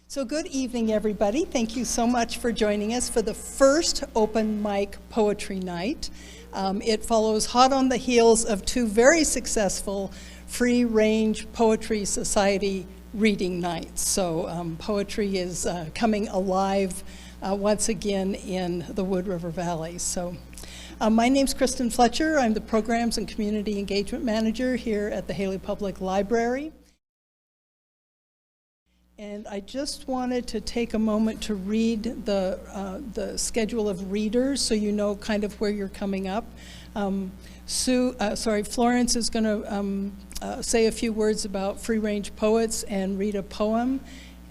So good evening, everybody. Thank you so much for joining us for the first open mic poetry night. It follows hot on the heels of two very successful free-range poetry society reading nights. So poetry is coming alive once again in the Wood River Valley. So my name's Kristin Fletcher. I'm the Programs and Community Engagement Manager here at the Hailey Public Library. And I just wanted to take a moment to read the schedule of readers so you know kind of where you're coming up. Florence is going to say a few words about free-range poets and read a poem.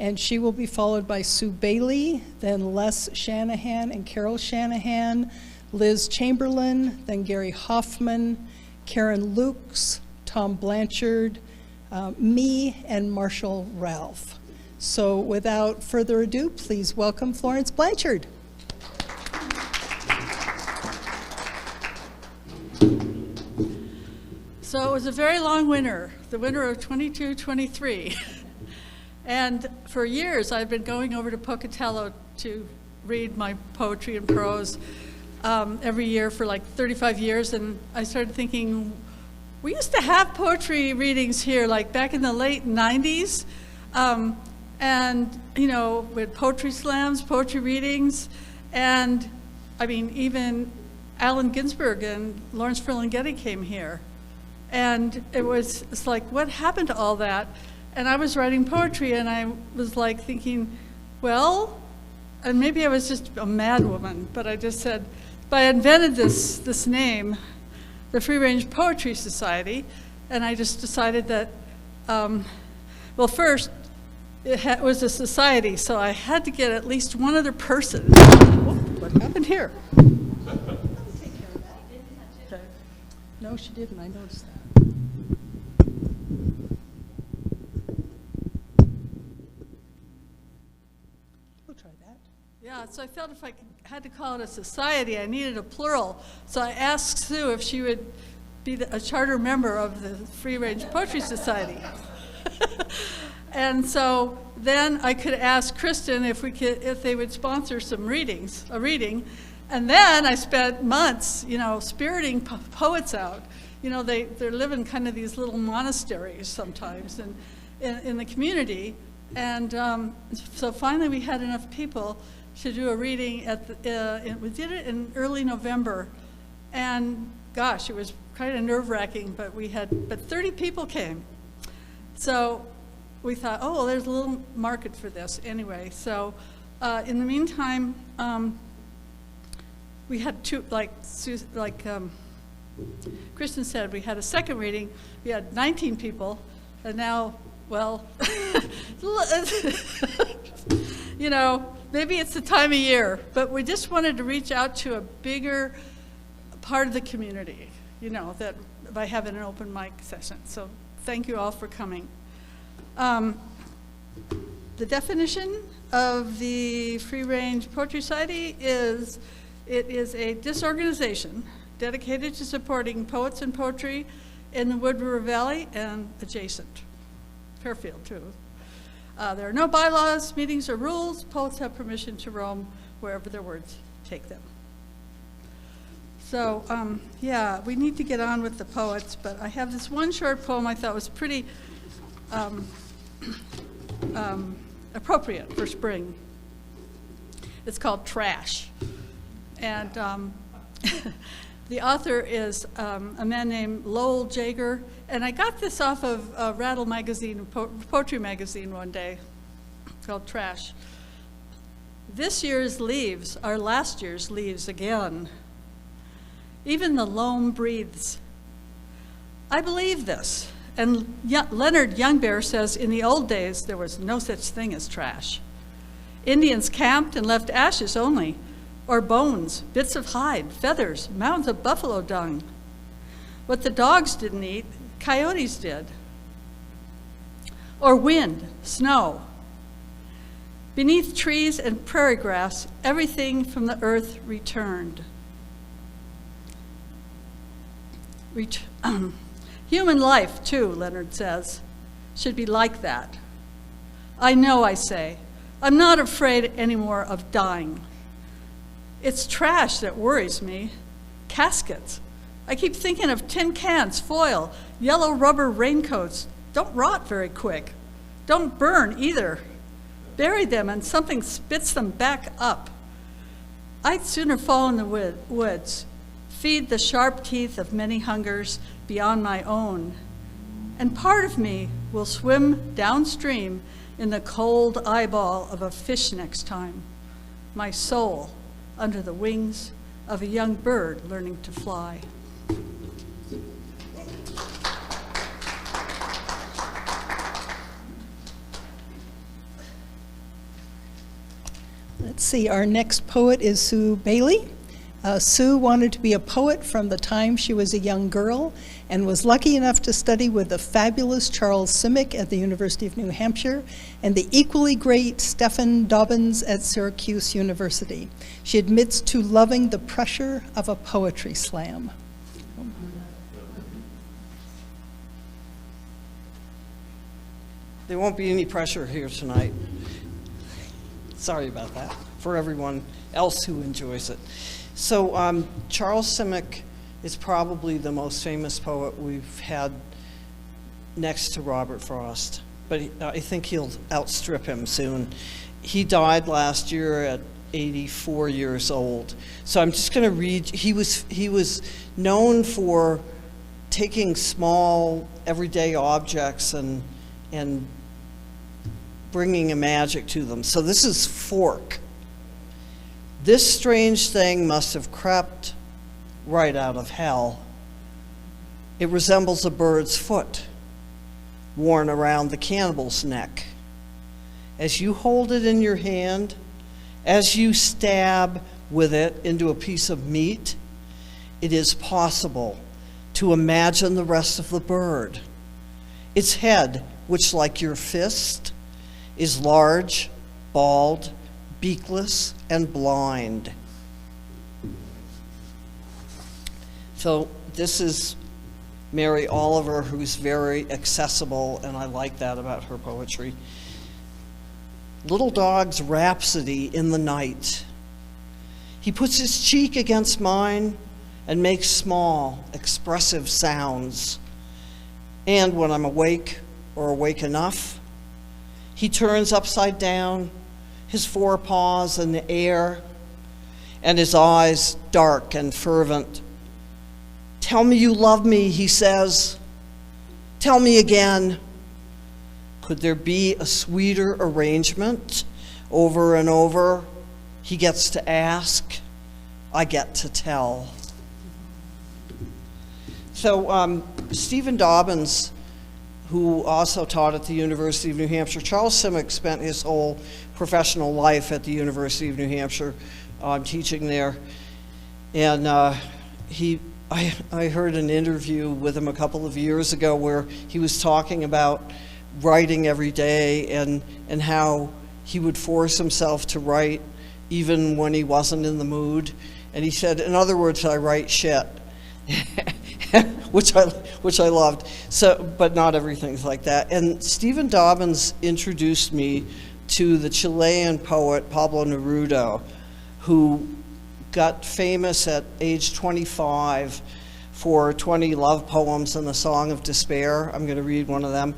And she will be followed by Sue Bailey, then Les Shanahan and Carol Shanahan, Liz Chamberlain, then Gary Hoffman, Karen Lukes, Tom Blanchard, me, and Marshall Ralph. So without further ado, please welcome Florence Blanchard. So it was a very long winter, the winter of 22-23. And for years, I've been going over to Pocatello to read my poetry and prose every year for like 35 years. And I started thinking, we used to have poetry readings here, like back in the late 90s. And, you know, with poetry slams, poetry readings, and I mean, even Allen Ginsberg and Lawrence Ferlinghetti came here. And it's like, what happened to all that? And I was writing poetry, and I was like thinking, well, and maybe I was just a mad woman, but I just said, but I invented this name, the Free Range Poetry Society, and I just decided that, well, first, it was a society, so I had to get at least one other person. Oh, what happened here? Okay. No, she didn't. I noticed that. We'll try that. Yeah, so I felt if I had to call it a society, I needed a plural. So I asked Sue if she would be a charter member of the Free Range Poetry Society. And so then I could ask Kristin if they would sponsor some a reading. And then I spent months, you know, spiriting poets out. You know, they're living kind of these little monasteries sometimes in the community. And so finally we had enough people to do a reading we did it in early November. And gosh, it was kind of nerve-wracking, but 30 people came. So we thought, oh, well, there's a little market for this anyway. So in the meantime, we had Kristin said, we had a second reading. We had 19 people, and now, well, you know, maybe it's the time of year, but we just wanted to reach out to a bigger part of the community, you know, that by having an open mic session. So thank you all for coming. The definition of the Free Range Poetry Society is, it is a disorganization dedicated to supporting poets and poetry in the Wood River Valley and adjacent, Fairfield too. There are no bylaws, meetings, or rules. Poets have permission to roam wherever their words take them. So yeah, we need to get on with the poets, but I have this one short poem I thought was pretty appropriate for spring. It's called Trash. And the author is a man named Lowell Jager. And I got this off of Rattle magazine, poetry magazine one day, called Trash. This year's leaves are last year's leaves again. Even the loam breathes. I believe this. And Leonard Youngbear says, in the old days, there was no such thing as trash. Indians camped and left ashes only, or bones, bits of hide, feathers, mounds of buffalo dung. What the dogs didn't eat, coyotes did. Or wind, snow. Beneath trees and prairie grass, everything from the earth returned. Human life, too, Leonard says, should be like that. I know, I say, I'm not afraid anymore of dying. It's trash that worries me. Caskets. I keep thinking of tin cans, foil, yellow rubber raincoats. Don't rot very quick. Don't burn either. Bury them and something spits them back up. I'd sooner fall in the woods, feed the sharp teeth of many hungers beyond my own. And part of me will swim downstream in the cold eyeball of a fish next time. My soul under the wings of a young bird learning to fly. Let's see, our next poet is Sue Bailey. Sue wanted to be a poet from the time she was a young girl and was lucky enough to study with the fabulous Charles Simic at the University of New Hampshire and the equally great Stephen Dobbins at Syracuse University. She admits to loving the pressure of a poetry slam. There won't be any pressure here tonight. Sorry about that, for everyone else who enjoys it. So Charles Simic is probably the most famous poet we've had next to Robert Frost, but I think he'll outstrip him soon. He died last year at 84 years old. So I'm just going to read. He was known for taking small everyday objects and bringing a magic to them. So this is Fork. This strange thing must have crept right out of hell. It resembles a bird's foot worn around the cannibal's neck. As you hold it in your hand, as you stab with it into a piece of meat, it is possible to imagine the rest of the bird. Its head, which like your fist, is large, bald, beakless, and blind. So this is Mary Oliver, who's very accessible, and I like that about her poetry. Little dog's rhapsody in the night. He puts his cheek against mine and makes small, expressive sounds. And when I'm awake or awake enough, he turns upside down, his forepaws in the air, and his eyes dark and fervent. Tell me you love me, he says. Tell me again. Could there be a sweeter arrangement? Over and over, he gets to ask, I get to tell. So Stephen Dobbins, who also taught at the University of New Hampshire. Charles Simic spent his whole professional life at the University of New Hampshire teaching there. And I heard an interview with him a couple of years ago where he was talking about writing every day and how he would force himself to write even when he wasn't in the mood. And he said, in other words, I write shit. which I loved. So, but not everything's like that. And Stephen Dobbins introduced me to the Chilean poet Pablo Neruda, who got famous at age 25 for 20 love poems and a song of despair. I'm going to read one of them.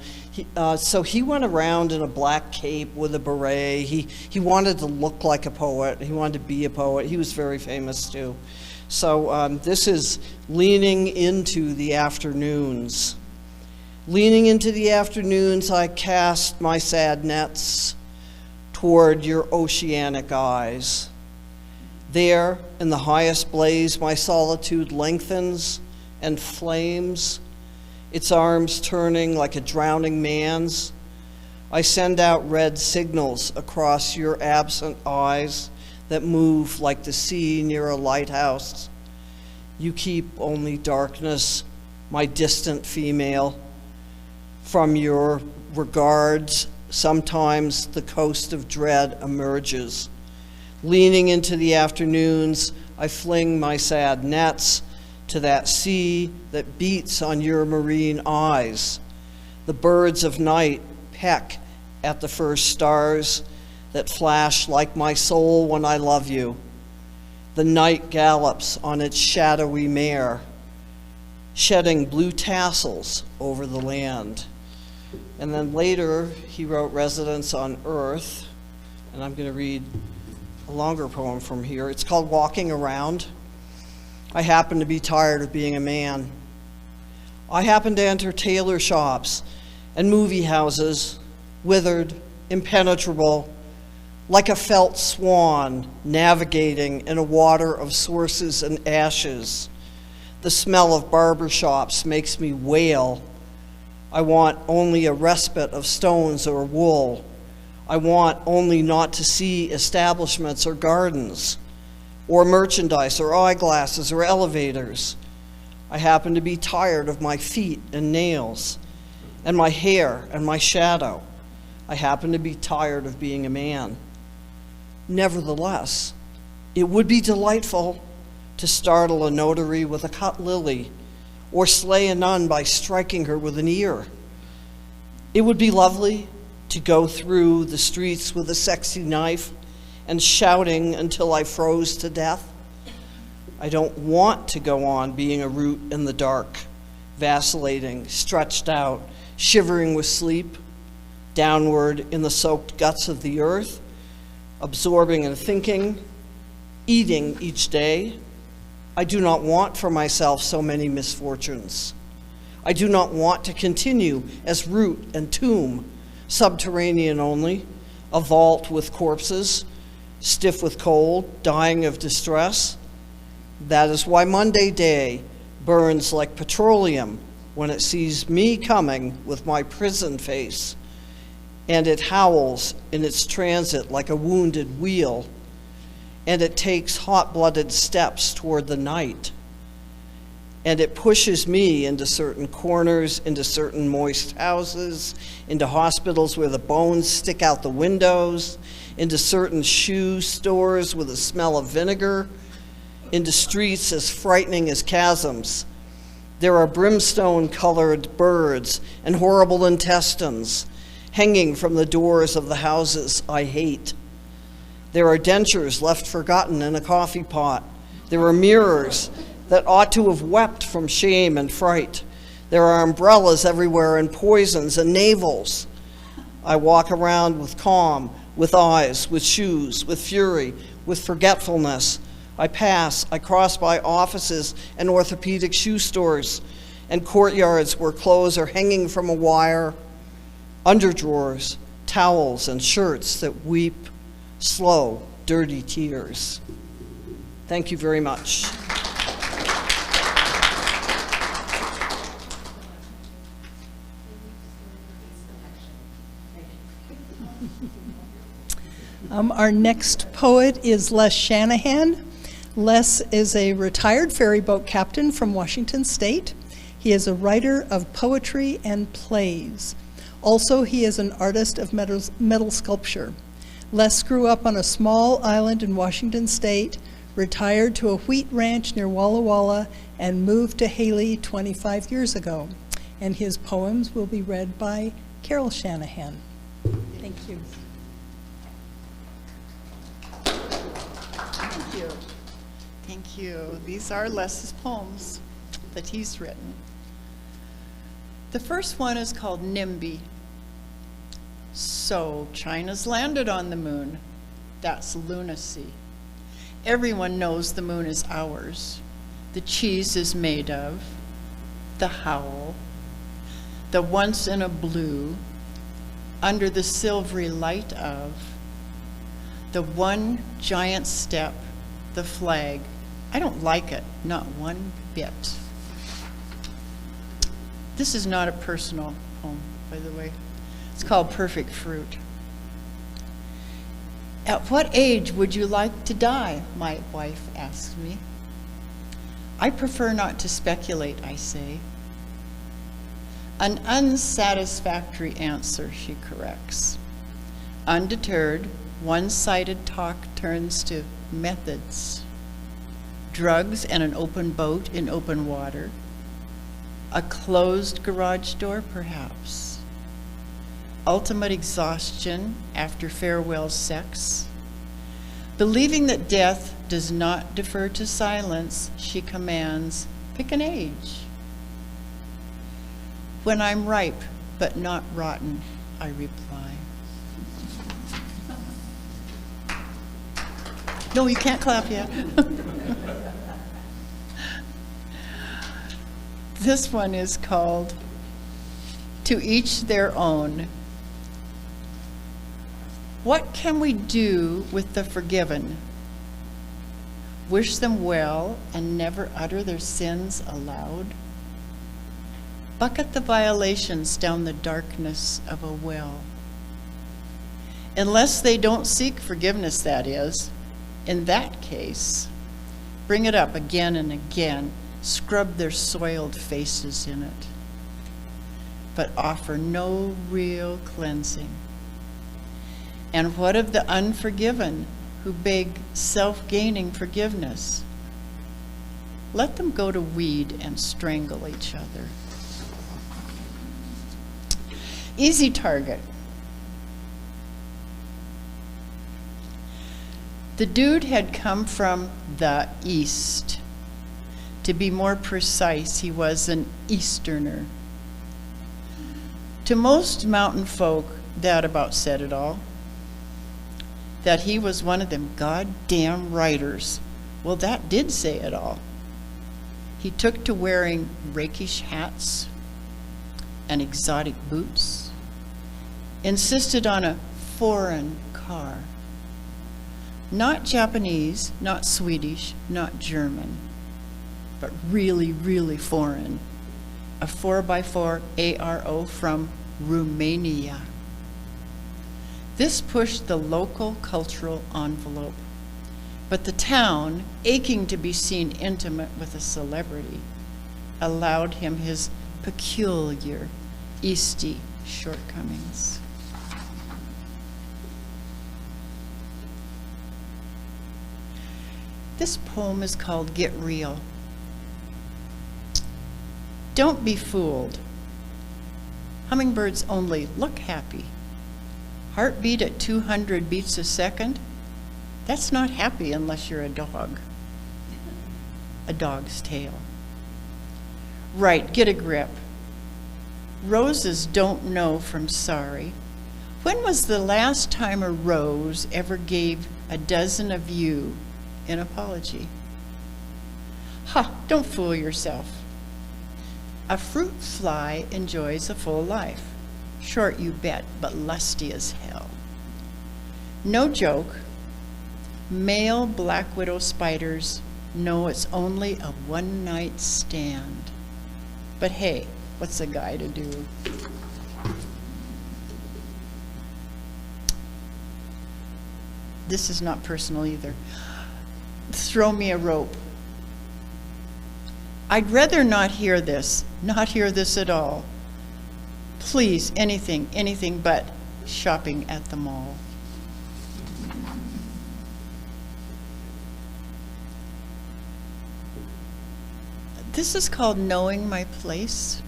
So he went around in a black cape with a beret. He wanted to look like a poet. He wanted to be a poet. He was very famous too. So this is Leaning into the Afternoons. Leaning into the afternoons, I cast my sad nets toward your oceanic eyes. There, in the highest blaze, my solitude lengthens and flames, its arms turning like a drowning man's. I send out red signals across your absent eyes that move like the sea near a lighthouse. You keep only darkness, my distant female. From your regards, sometimes the coast of dread emerges. Leaning into the afternoons, I fling my sad nets to that sea that beats on your marine eyes. The birds of night peck at the first stars. that flash like my soul when I love you. The night gallops on its shadowy mare, shedding blue tassels over the land. And then later, he wrote Residence on Earth, and I'm going to read a longer poem from here. It's called Walking Around. I happen to be tired of being a man. I happen to enter tailor shops and movie houses, withered, impenetrable, like a felt swan navigating in a water of sources and ashes. The smell of barber shops makes me wail. I want only a respite of stones or wool. I want only not to see establishments or gardens, or merchandise or eyeglasses or elevators. I happen to be tired of my feet and nails, and my hair and my shadow. I happen to be tired of being a man. Nevertheless, it would be delightful to startle a notary with a cut lily, or slay a nun by striking her with an ear. It would be lovely to go through the streets with a sexy knife and shouting until I froze to death. I don't want to go on being a root in the dark, vacillating, stretched out, shivering with sleep, downward in the soaked guts of the earth, absorbing and thinking, eating each day. I do not want for myself so many misfortunes. I do not want to continue as root and tomb, subterranean only, a vault with corpses, stiff with cold, dying of distress. That is why Monday day burns like petroleum when it sees me coming with my prison face, and it howls in its transit like a wounded wheel, and it takes hot-blooded steps toward the night, and it pushes me into certain corners, into certain moist houses, into hospitals where the bones stick out the windows, into certain shoe stores with a smell of vinegar, into streets as frightening as chasms. There are brimstone-colored birds and horrible intestines hanging from the doors of the houses I hate. There are dentures left forgotten in a coffee pot. There are mirrors that ought to have wept from shame and fright. There are umbrellas everywhere and poisons and navels. I walk around with calm, with eyes, with shoes, with fury, with forgetfulness. I cross by offices and orthopedic shoe stores and courtyards where clothes are hanging from a wire, underdrawers, towels, and shirts that weep slow, dirty tears. Thank you very much. Our next poet is Les Shanahan. Les is a retired ferry boat captain from Washington State. He is a writer of poetry and plays. Also, he is an artist of metal sculpture. Les grew up on a small island in Washington State, retired to a wheat ranch near Walla Walla, and moved to Hailey 25 years ago. And his poems will be read by Carol Shanahan. Thank you. Thank you. Thank you. These are Les's poems that he's written. The first one is called NIMBY. So, China's landed on the moon. That's lunacy. Everyone knows the moon is ours. The cheese is made of the howl, the once in a blue, under the silvery light of the one giant step, the flag. I don't like it, not one bit. This is not a personal poem, by the way. It's called Perfect Fruit. At what age would you like to die? My wife asked me. I prefer not to speculate, I say. An unsatisfactory answer, she corrects. Undeterred, one-sided talk turns to methods. Drugs and an open boat in open water. A closed garage door, perhaps. ultimate exhaustion after farewell sex. Believing that death does not defer to silence, she commands, pick an age. When I'm ripe but not rotten, I reply. No, you can't clap yet. This one is called To Each Their Own. What can we do with the forgiven? Wish them well and never utter their sins aloud? Bucket the violations down the darkness of a well. Unless they don't seek forgiveness, that is, in that case, bring it up again and again, scrub their soiled faces in it, but offer no real cleansing. And what of the unforgiven who beg self-gaining forgiveness? Let them go to weed and strangle each other. Easy target. The dude had come from the East. To be more precise, he was an Easterner. To most mountain folk, that about said it all. That he was one of them goddamn writers. Well, that did say it all. He took to wearing rakish hats and exotic boots, insisted on a foreign car. Not Japanese, not Swedish, not German, but really, really foreign. A 4x4 ARO from Romania. This pushed the local cultural envelope, but the town, aching to be seen intimate with a celebrity, allowed him his peculiar Eastie shortcomings. This poem is called Get Real. Don't be fooled. Hummingbirds only look happy. Heartbeat at 200 beats a second, that's not happy unless you're a dog. A dog's tail. Right, get a grip. Roses don't know from sorry. When was the last time a rose ever gave a dozen of you an apology? Ha, don't fool yourself. A fruit fly enjoys a full life. Short, you bet, but lusty as hell. No joke, male black widow spiders know it's only a one-night stand. But hey, what's a guy to do? This is not personal either. Throw me a rope. I'd rather not hear this at all. Please, anything but shopping at the mall. This is called Knowing My Place.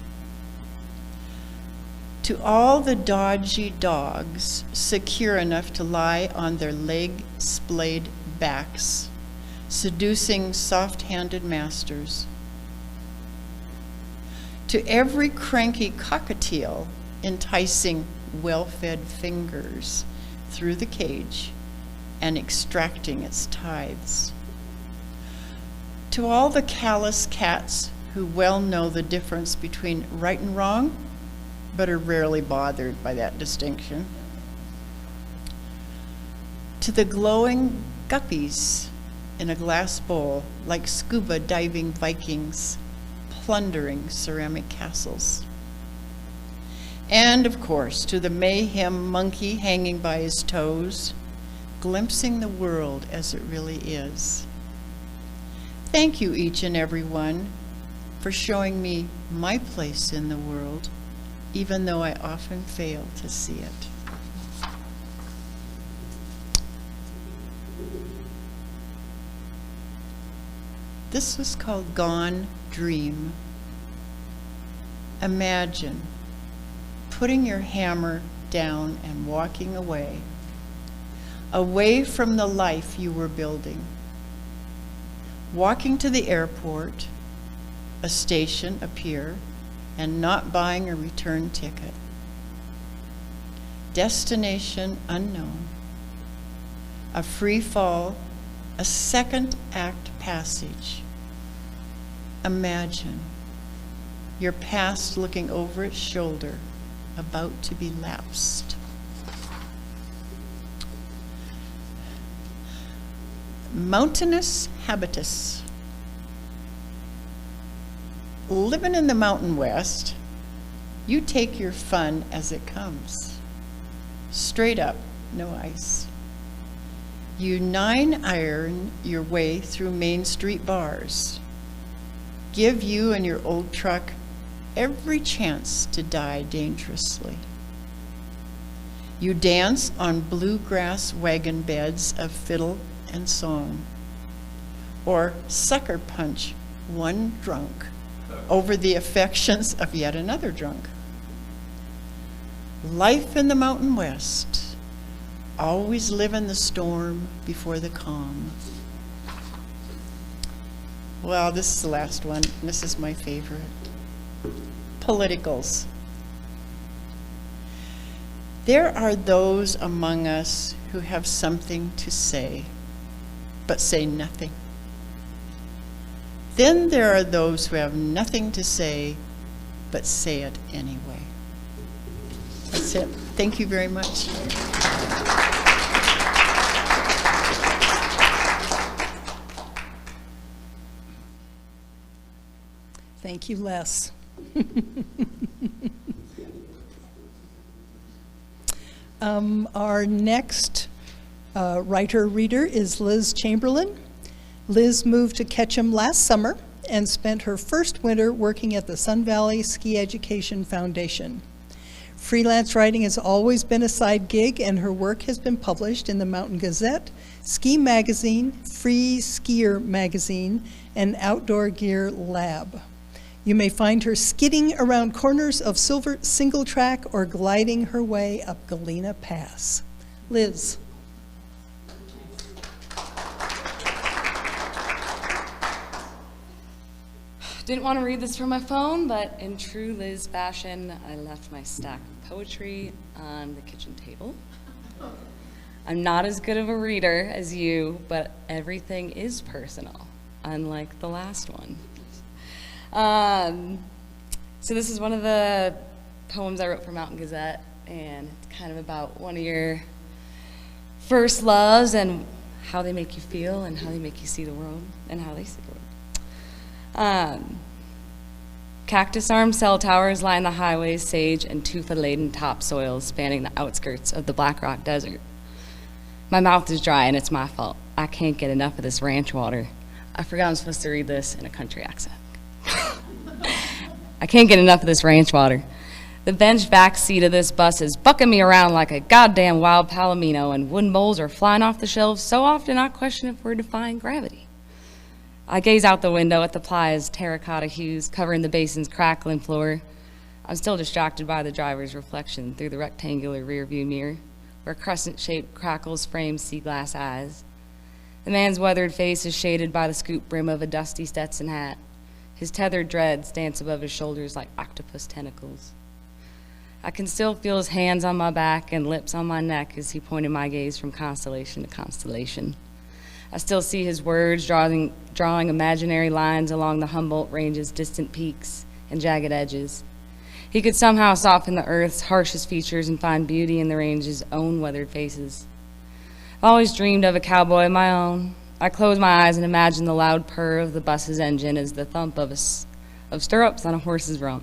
To all the dodgy dogs, secure enough to lie on their leg-splayed backs, seducing soft-handed masters. To every cranky cockatiel, enticing well-fed fingers through the cage and extracting its tithes. To all the callous cats who well know the difference between right and wrong, but are rarely bothered by that distinction. To the glowing guppies in a glass bowl, like scuba diving Vikings, plundering ceramic castles. And of course, to the mayhem monkey hanging by his toes, glimpsing the world as it really is. Thank you, each and every one, for showing me my place in the world, even though I often fail to see it. This was called Gone Dream. Imagine putting your hammer down and walking away, away from the life you were building. Walking to the airport, a station, a pier, and not buying a return ticket. Destination unknown. A free fall, a second act passage. Imagine your past looking over its shoulder, about to be lapsed. Mountainous habitus. Living in the Mountain West, you take your fun as it comes. Straight up, no ice. You 9-iron your way through Main Street bars. Give you and your old truck every chance to die dangerously. You dance on bluegrass wagon beds of fiddle and song, or sucker punch one drunk over the affections of yet another drunk. Life in the Mountain West, always live in the storm before the calm. Well, this is the last one. This is my favorite. Politicals. There are those among us who have something to say, but say nothing. Then there are those who have nothing to say, but say it anyway. That's it. Thank you very much. Thank you, Les. Our next writer-reader is Liz Chamberlain. Liz moved to Ketchum last summer and spent her first winter working at the Sun Valley Ski Education Foundation. Freelance writing has always been a side gig, and her work has been published in the Mountain Gazette, Ski Magazine, Free Skier Magazine, and Outdoor Gear Lab. You may find her skidding around corners of Silver Single Track or gliding her way up Galena Pass. Liz. Didn't want to read this from my phone, but in true Liz fashion, I left my stack of poetry on the kitchen table. I'm not as good of a reader as you, but everything is personal, unlike the last one. So this is one of the poems I wrote for Mountain Gazette, and it's kind of about one of your first loves and how they make you feel and how they make you see the world and how they see the world. Cactus armed cell towers line the highways, sage and tufa-laden topsoils spanning the outskirts of the Black Rock Desert. My mouth is dry and it's my fault. I can't get enough of this ranch water. I forgot I'm supposed to read this in a country accent. I can't get enough of this ranch water. The bench back seat of this bus is bucking me around like a goddamn wild palomino, and wooden bowls are flying off the shelves so often I question if we're defying gravity. I gaze out the window at the plaza's terracotta hues covering the basin's crackling floor. I'm still distracted by the driver's reflection through the rectangular rearview mirror, where crescent-shaped crackles frame sea glass eyes. The man's weathered face is shaded by the scoop brim of a dusty Stetson hat. His tethered dreads dance above his shoulders like octopus tentacles. I can still feel his hands on my back and lips on my neck as he pointed my gaze from constellation to constellation. I still see his words drawing imaginary lines along the Humboldt Range's distant peaks and jagged edges. He could somehow soften the earth's harshest features and find beauty in the range's own weathered faces. I've always dreamed of a cowboy of my own. I close my eyes and imagine the loud purr of the bus's engine as the thump of stirrups on a horse's rump.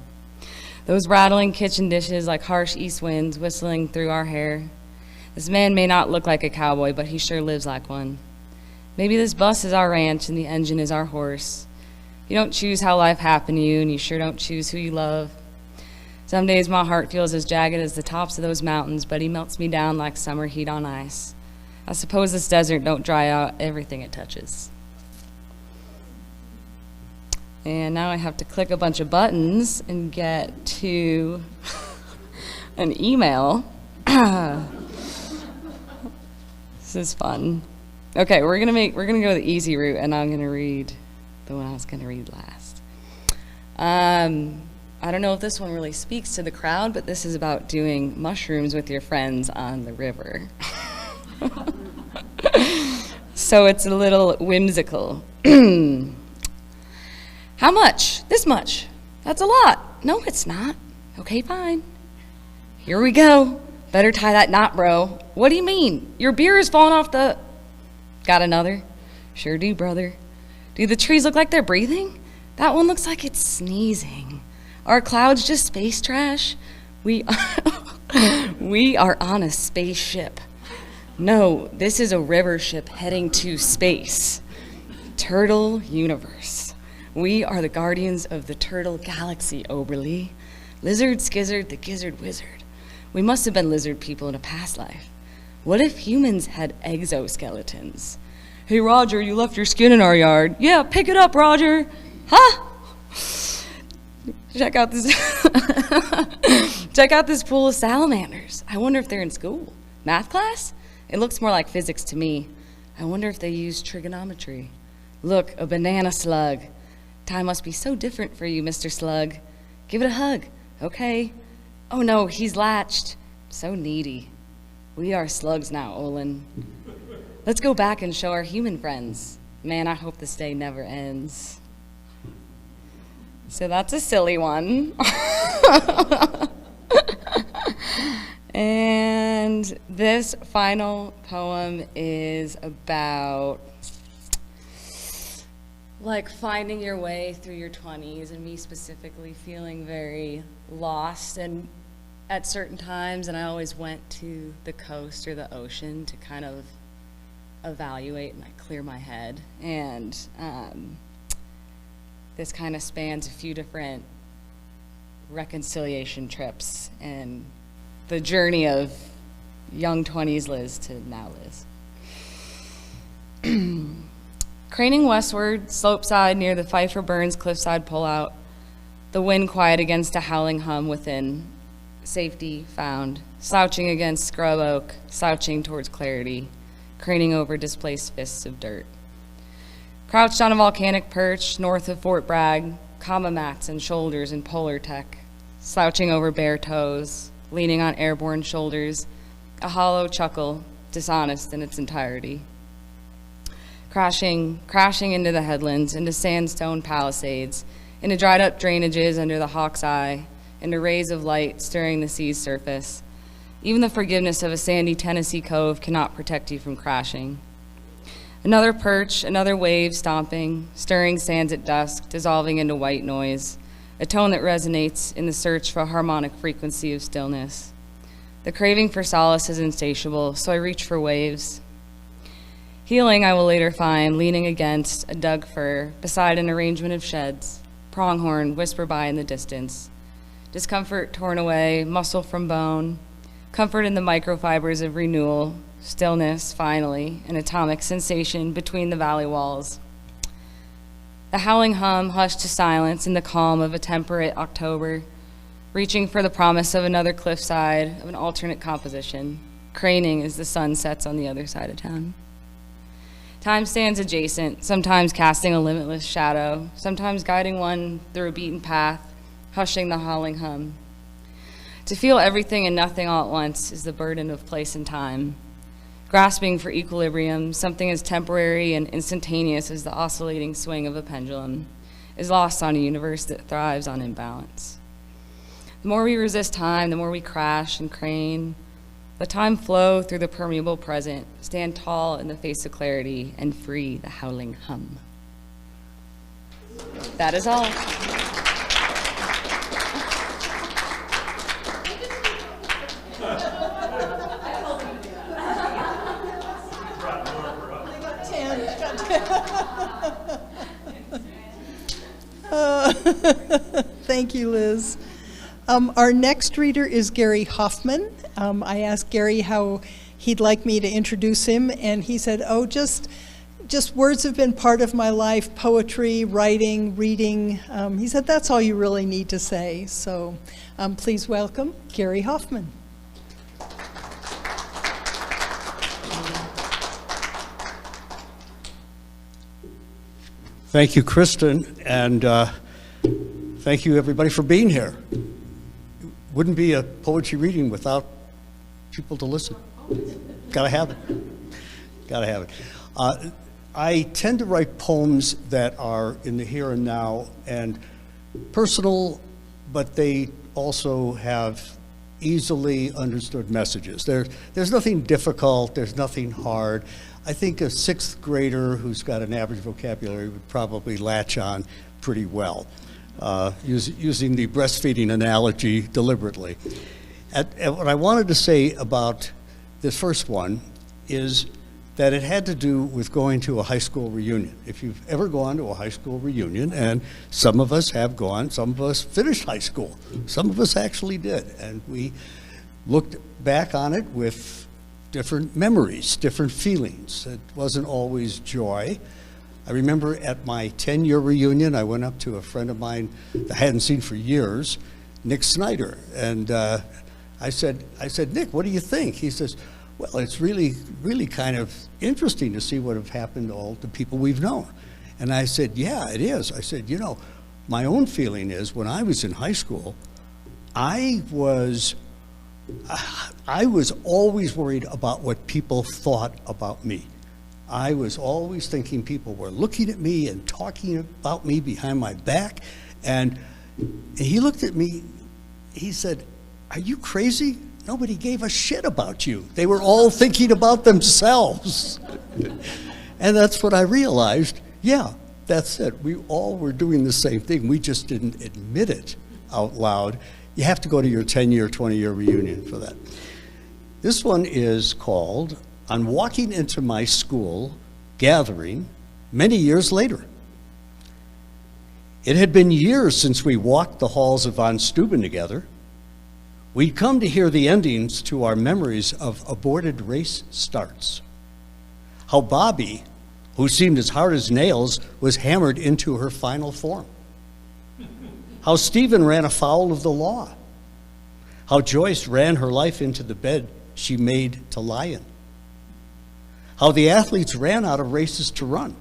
Those rattling kitchen dishes like harsh east winds whistling through our hair. This man may not look like a cowboy, but he sure lives like one. Maybe this bus is our ranch and the engine is our horse. You don't choose how life happened to you, and you sure don't choose who you love. Some days my heart feels as jagged as the tops of those mountains, but he melts me down like summer heat on ice. I suppose this desert don't dry out everything it touches. And now I have to click a bunch of buttons and get to an email This is fun. Okay, we're gonna go the easy route, and I'm gonna read the one I was gonna read last. I don't know if this one really speaks to the crowd, but this is about doing mushrooms with your friends on the river. So it's a little whimsical. How much? This much. That's a lot. No, it's not. Okay, fine. Here we go. Better tie that knot, bro. What do you mean? Your beer is falling off the... Got another? Sure do, brother. Do the trees look like they're breathing? That one looks like it's sneezing. Are clouds just space trash? We are on a spaceship. No, this is a river ship heading to space. Turtle universe. We are the guardians of the turtle galaxy, Oberly. Lizard, skizzard, the gizzard wizard. We must have been lizard people in a past life. What if humans had exoskeletons? Hey, Roger, you left your skin in our yard. Yeah, pick it up, Roger. Huh? Check out this pool of salamanders. I wonder if they're in school. Math class? It looks more like physics to me. I wonder if they use trigonometry. Look, a banana slug. Time must be so different for you, Mr. Slug. Give it a hug. Okay. Oh no, he's latched. So needy. We are slugs now, Olin. Let's go back and show our human friends. Man, I hope this day never ends. So that's a silly one. And this final poem is about like finding your way through your 20s, and me specifically feeling very lost and at certain times, and I always went to the coast or the ocean to kind of evaluate and like clear my head. And this kind of spans a few different reconciliation trips and the journey of young 20s Liz to now Liz. Craning westward, slopeside near the Pfeiffer Burns cliffside pullout, the wind quiet against a howling hum within, safety found, slouching against scrub oak, slouching towards clarity, craning over displaced fists of dirt. Crouched on a volcanic perch north of Fort Bragg, comma mats and shoulders in polar tech, slouching over bare toes, leaning on airborne shoulders, a hollow chuckle, dishonest in its entirety. Crashing into the headlands, into sandstone palisades, into dried up drainages under the hawk's eye, into rays of light stirring the sea's surface. Even the forgiveness of a sandy Tennessee cove cannot protect you from crashing. Another perch, another wave stomping, stirring sands at dusk, dissolving into white noise, a tone that resonates in the search for a harmonic frequency of stillness. The craving for solace is insatiable, so I reach for waves. Healing I will later find, leaning against a dug fir, beside an arrangement of sheds, pronghorn whisper by in the distance. Discomfort torn away, muscle from bone, comfort in the microfibers of renewal, stillness, finally, an atomic sensation between the valley walls. The howling hum hushed to silence in the calm of a temperate October, reaching for the promise of another cliffside, of an alternate composition, craning as the sun sets on the other side of town. Time stands adjacent, sometimes casting a limitless shadow, sometimes guiding one through a beaten path, hushing the howling hum. To feel everything and nothing all at once is the burden of place and time. Grasping for equilibrium, something as temporary and instantaneous as the oscillating swing of a pendulum, is lost on a universe that thrives on imbalance. The more we resist time, the more we crash and crane. Let time flow through the permeable present, stand tall in the face of clarity, and free the howling hum. That is all. Thank you, Liz. Our next reader is Gary Hoffman. I asked Gary how he'd like me to introduce him, and he said, oh, just words have been part of my life, poetry, writing, reading. He said, that's all you really need to say. So please welcome Gary Hoffman. Thank you, Kristin, and thank you, everybody, for being here. It wouldn't be a poetry reading without people to listen. Gotta have it. Gotta have it. I tend to write poems that are in the here and now and personal, but they also have easily understood messages. There's nothing difficult, there's nothing hard. I think a sixth grader who's got an average vocabulary would probably latch on pretty well, using the breastfeeding analogy deliberately. And what I wanted to say about this first one is that it had to do with going to a high school reunion. If you've ever gone to a high school reunion, and some of us have gone, some of us finished high school, some of us actually did, and we looked back on it with different memories, different feelings. It wasn't always joy. I remember at my 10-year reunion, I went up to a friend of mine that I hadn't seen for years, Nick Snyder, and I said, Nick, what do you think? He says, well, it's really kind of interesting to see what have happened to all the people we've known. And I said, yeah, it is. I said, you know, my own feeling is when I was in high school, I was always worried about what people thought about me. I was always thinking people were looking at me and talking about me behind my back. And he looked at me, he said, are you crazy? Nobody gave a shit about you. They were all thinking about themselves. And that's what I realized. Yeah, that's it. We all were doing the same thing. We just didn't admit it out loud. You have to go to your 10-year, 20-year reunion for that. This one is called On Walking Into My School Gathering Many Years Later. It had been years since we walked the halls of Von Steuben together. We'd come to hear the endings to our memories of aborted race starts. How Bobby, who seemed as hard as nails, was hammered into her final form. How Stephen ran afoul of the law. How Joyce ran her life into the bed she made to lie in. How the athletes ran out of races to run.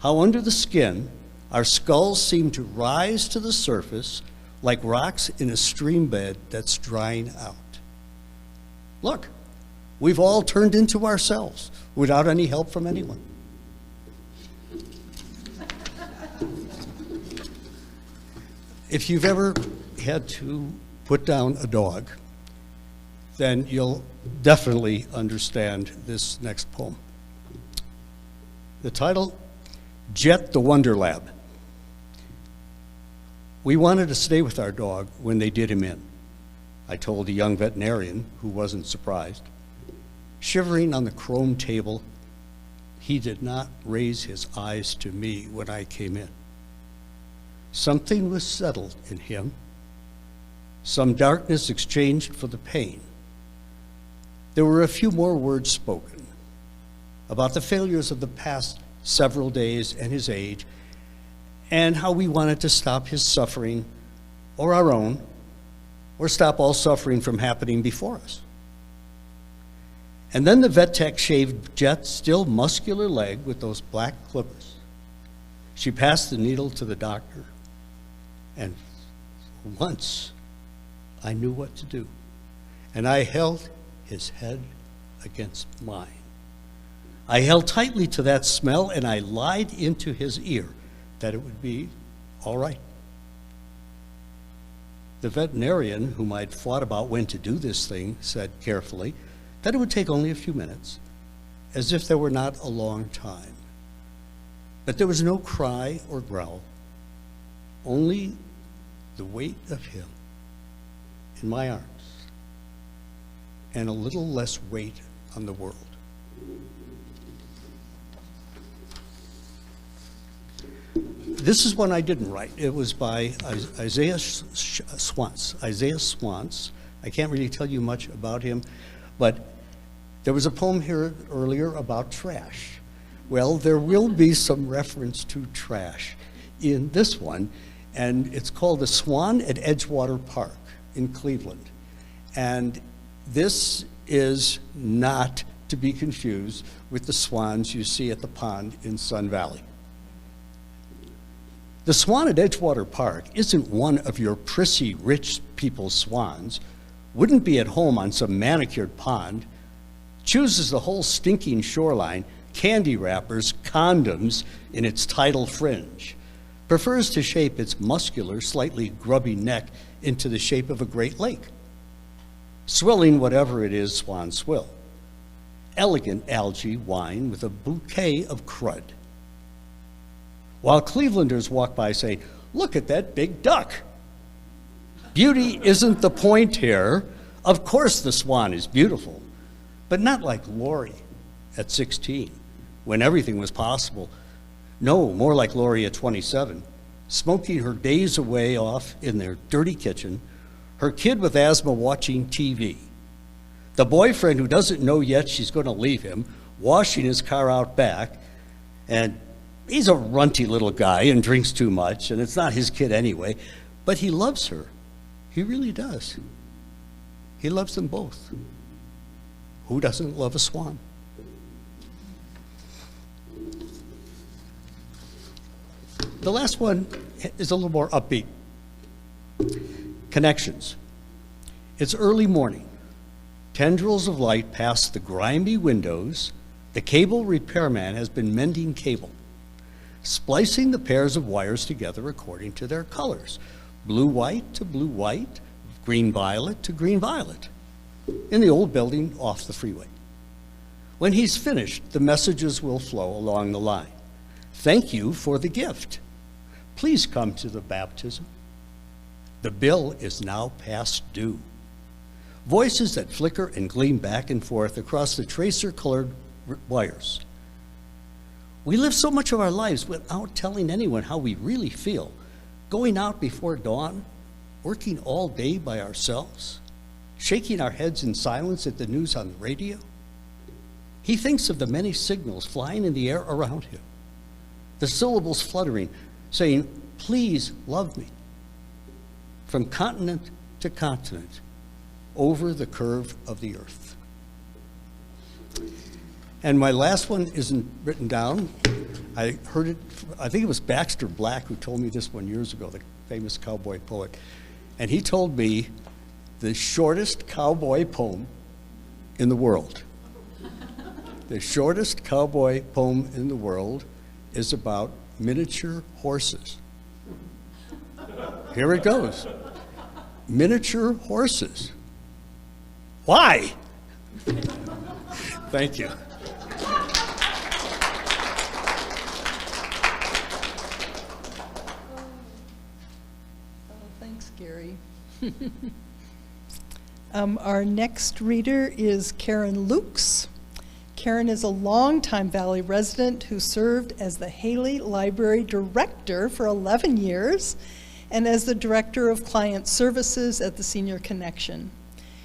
How under the skin, our skulls seemed to rise to the surface like rocks in a stream bed that's drying out. Look, we've all turned into ourselves without any help from anyone. If you've ever had to put down a dog, then you'll definitely understand this next poem. The title, Jet the Wonder Lab. We wanted to stay with our dog when they did him in. I told a young veterinarian who wasn't surprised. Shivering on the chrome table, he did not raise his eyes to me when I came in. Something was settled in him, some darkness exchanged for the pain. There were a few more words spoken about the failures of the past several days and his age, and how we wanted to stop his suffering, or our own, or stop all suffering from happening before us. And then the vet tech shaved Jet's still muscular leg with those black clippers. She passed the needle to the doctor, and for once, I knew what to do. And I held his head against mine. I held tightly to that smell, and I lied into his ear that it would be all right. The veterinarian, whom I'd fought about when to do this thing, said carefully that it would take only a few minutes, as if there were not a long time. But there was no cry or growl, only the weight of him in my arms, and a little less weight on the world. This is one I didn't write. It was by Isaiah Swans. I can't really tell you much about him, but there was a poem here earlier about trash. Well, there will be some reference to trash in this one, and it's called The Swan at Edgewater Park in Cleveland. And this is not to be confused with the swans you see at the pond in Sun Valley. The swan at Edgewater Park isn't one of your prissy rich people's swans, wouldn't be at home on some manicured pond, chooses the whole stinking shoreline, candy wrappers, condoms in its tidal fringe, prefers to shape its muscular, slightly grubby neck into the shape of a great lake, swilling whatever it is swans swill. Elegant algae wine with a bouquet of crud. While Clevelanders walk by saying, "Look at that big duck." Beauty isn't the point here. Of course the swan is beautiful, but not like Lori at 16, when everything was possible. No, more like Lori at 27, smoking her days away off in their dirty kitchen, her kid with asthma watching TV, the boyfriend who doesn't know yet she's going to leave him, washing his car out back, and he's a runty little guy and drinks too much, and it's not his kid anyway, but he loves her. He really does. He loves them both. Who doesn't love a swan? The last one is a little more upbeat. Connections. It's early morning. Tendrils of light pass the grimy windows. The cable repairman has been mending cable, splicing the pairs of wires together according to their colors, blue-white to blue-white, green-violet to green-violet, in the old building off the freeway. When he's finished, the messages will flow along the line. Thank you for the gift. Please come to the baptism. The bill is now past due. Voices that flicker and gleam back and forth across the tracer-colored wires. We live so much of our lives without telling anyone how we really feel, going out before dawn, working all day by ourselves, shaking our heads in silence at the news on the radio. He thinks of the many signals flying in the air around him, the syllables fluttering, saying, "Please love me," from continent to continent, over the curve of the earth. And my last one isn't written down. I heard it, I think it was Baxter Black who told me this one years ago, the famous cowboy poet. And he told me the shortest cowboy poem in the world. The shortest cowboy poem in the world is about miniature horses. Here it goes. Miniature horses. Why? Thank you. Thanks, Gary. Our next reader is Karen Lukes. Karen is a longtime Valley resident who served as the Hailey Library Director for 11 years and as the Director of Client Services at the Senior Connection.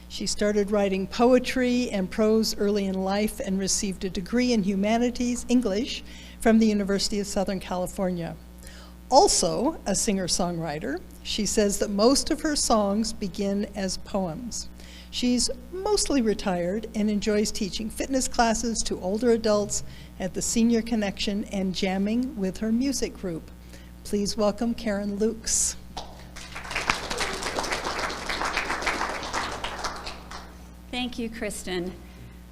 She started writing poetry and prose early in life and received a degree in humanities, English, from the University of Southern California. Also a singer-songwriter, she says that most of her songs begin as poems. She's mostly retired and enjoys teaching fitness classes to older adults at the Senior Connection and jamming with her music group. Please welcome Karen Lukes. Thank you, Kristin.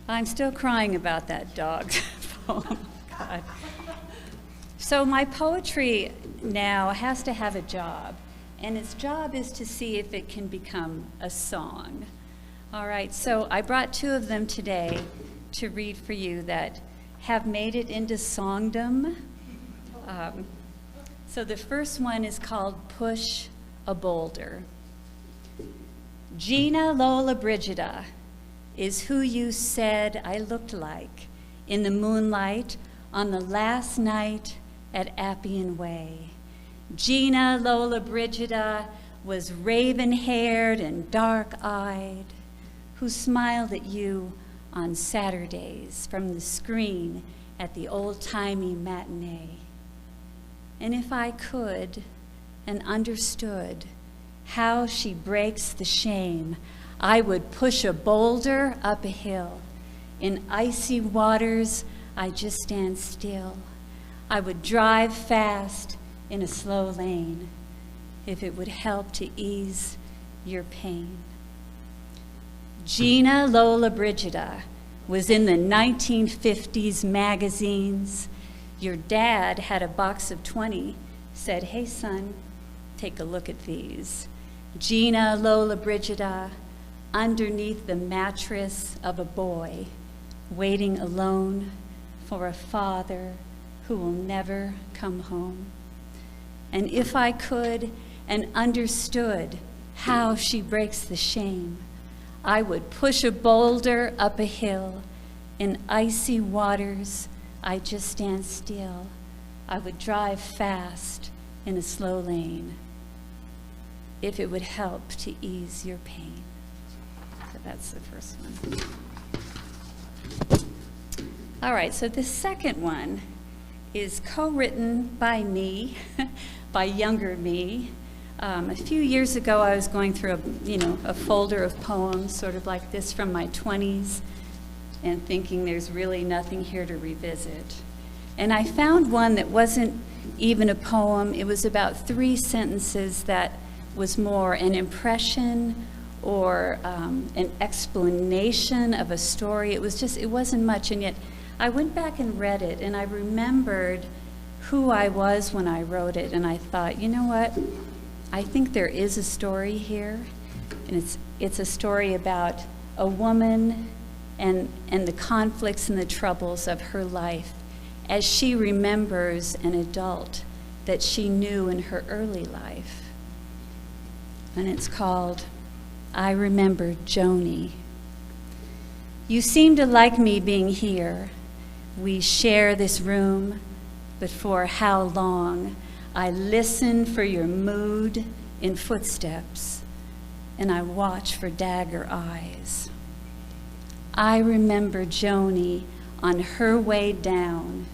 I'm still crying about that dog poem. God. So my poetry now has to have a job, and its job is to see if it can become a song. All right, so I brought two of them today to read for you that have made it into songdom. So the first one is called Push a Boulder. Gina Lola Brigida is who you said I looked like in the moonlight on the last night at Appian Way. Gina Lola Brigida was raven-haired and dark-eyed, who smiled at you on Saturdays from the screen at the old-timey matinee. And if I could and understood how she breaks the shame, I would push a boulder up a hill. In icy waters, I just stand still. I would drive fast in a slow lane, if it would help to ease your pain. Gina Lola Brigida was in the 1950s magazines. Your dad had a box of 20, said, "Hey son, take a look at these." Gina Lola Brigida, underneath the mattress of a boy, waiting alone for a father who will never come home. And if I could and understood how she breaks the shame, I would push a boulder up a hill. In icy waters, I just stand still. I would drive fast in a slow lane if it would help to ease your pain. So that's the first one. All right, so the second one is co-written by me, by younger me. A few years ago, I was going through a folder of poems, sort of like this from my 20s, and thinking there's really nothing here to revisit. And I found one that wasn't even a poem. It was about 3 sentences that was more an impression or an explanation of a story. It wasn't much, and yet I went back and read it, and I remembered who I was when I wrote it, and I thought, you know what? I think there is a story here, and it's a story about a woman and the conflicts and the troubles of her life as she remembers an adult that she knew in her early life. And it's called I Remember Joni. You seem to like me being here. We share this room, but for how long? I listen for your mood in footsteps, and I watch for dagger eyes. I remember Joni on her way down.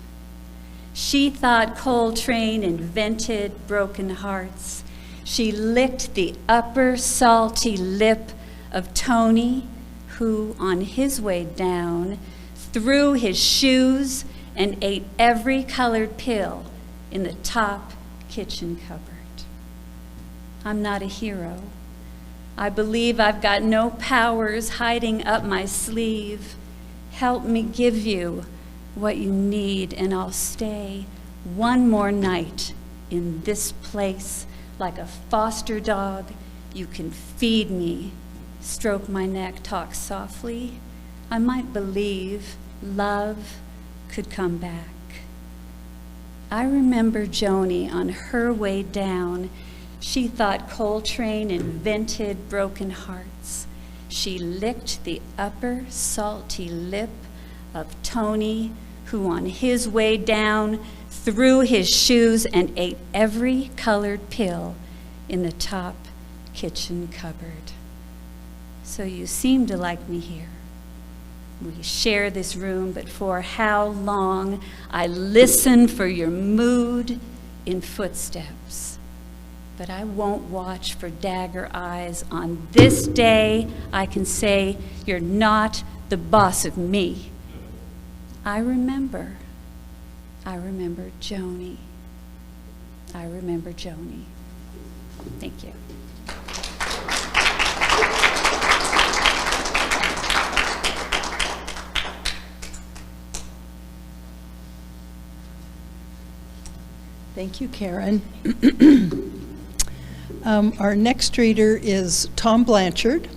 She thought Coltrane invented broken hearts. She licked the upper salty lip of Tony, who on his way down threw his shoes and ate every colored pill in the top kitchen cupboard. I'm not a hero. I believe I've got no powers hiding up my sleeve. Help me give you what you need, and I'll stay one more night in this place like a foster dog. You can feed me, stroke my neck, talk softly. I might believe love could come back. I remember Joni on her way down. She thought Coltrane invented broken hearts. She licked the upper salty lip of Tony, who on his way down threw his shoes and ate every colored pill in the top kitchen cupboard. So you seem to like me here. We share this room, but for how long? I listen for your mood in footsteps, but I won't watch for dagger eyes. On this day, I can say you're not the boss of me. I remember Joni. I remember Joni. Thank you. Thank you, Karen. Our next reader is Tom Blanchard.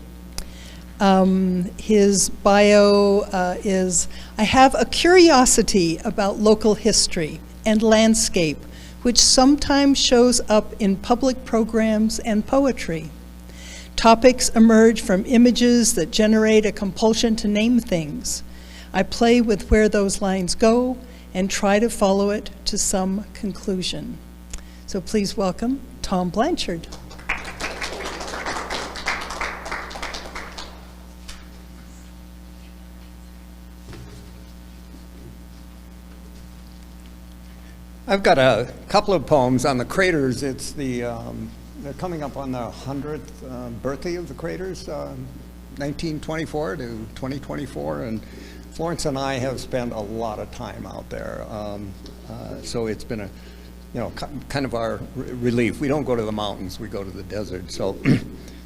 His bio is, I have a curiosity about local history and landscape, which sometimes shows up in public programs and poetry. Topics emerge from images that generate a compulsion to name things. I play with where those lines go and try to follow it to some conclusion. So please welcome Tom Blanchard. I've got a couple of poems on the craters. It's they're coming up on the 100th birthday of the craters, 1924 to 2024, and Florence and I have spent a lot of time out there. So it's been you know, kind of our relief. We don't go to the mountains, we go to the desert. So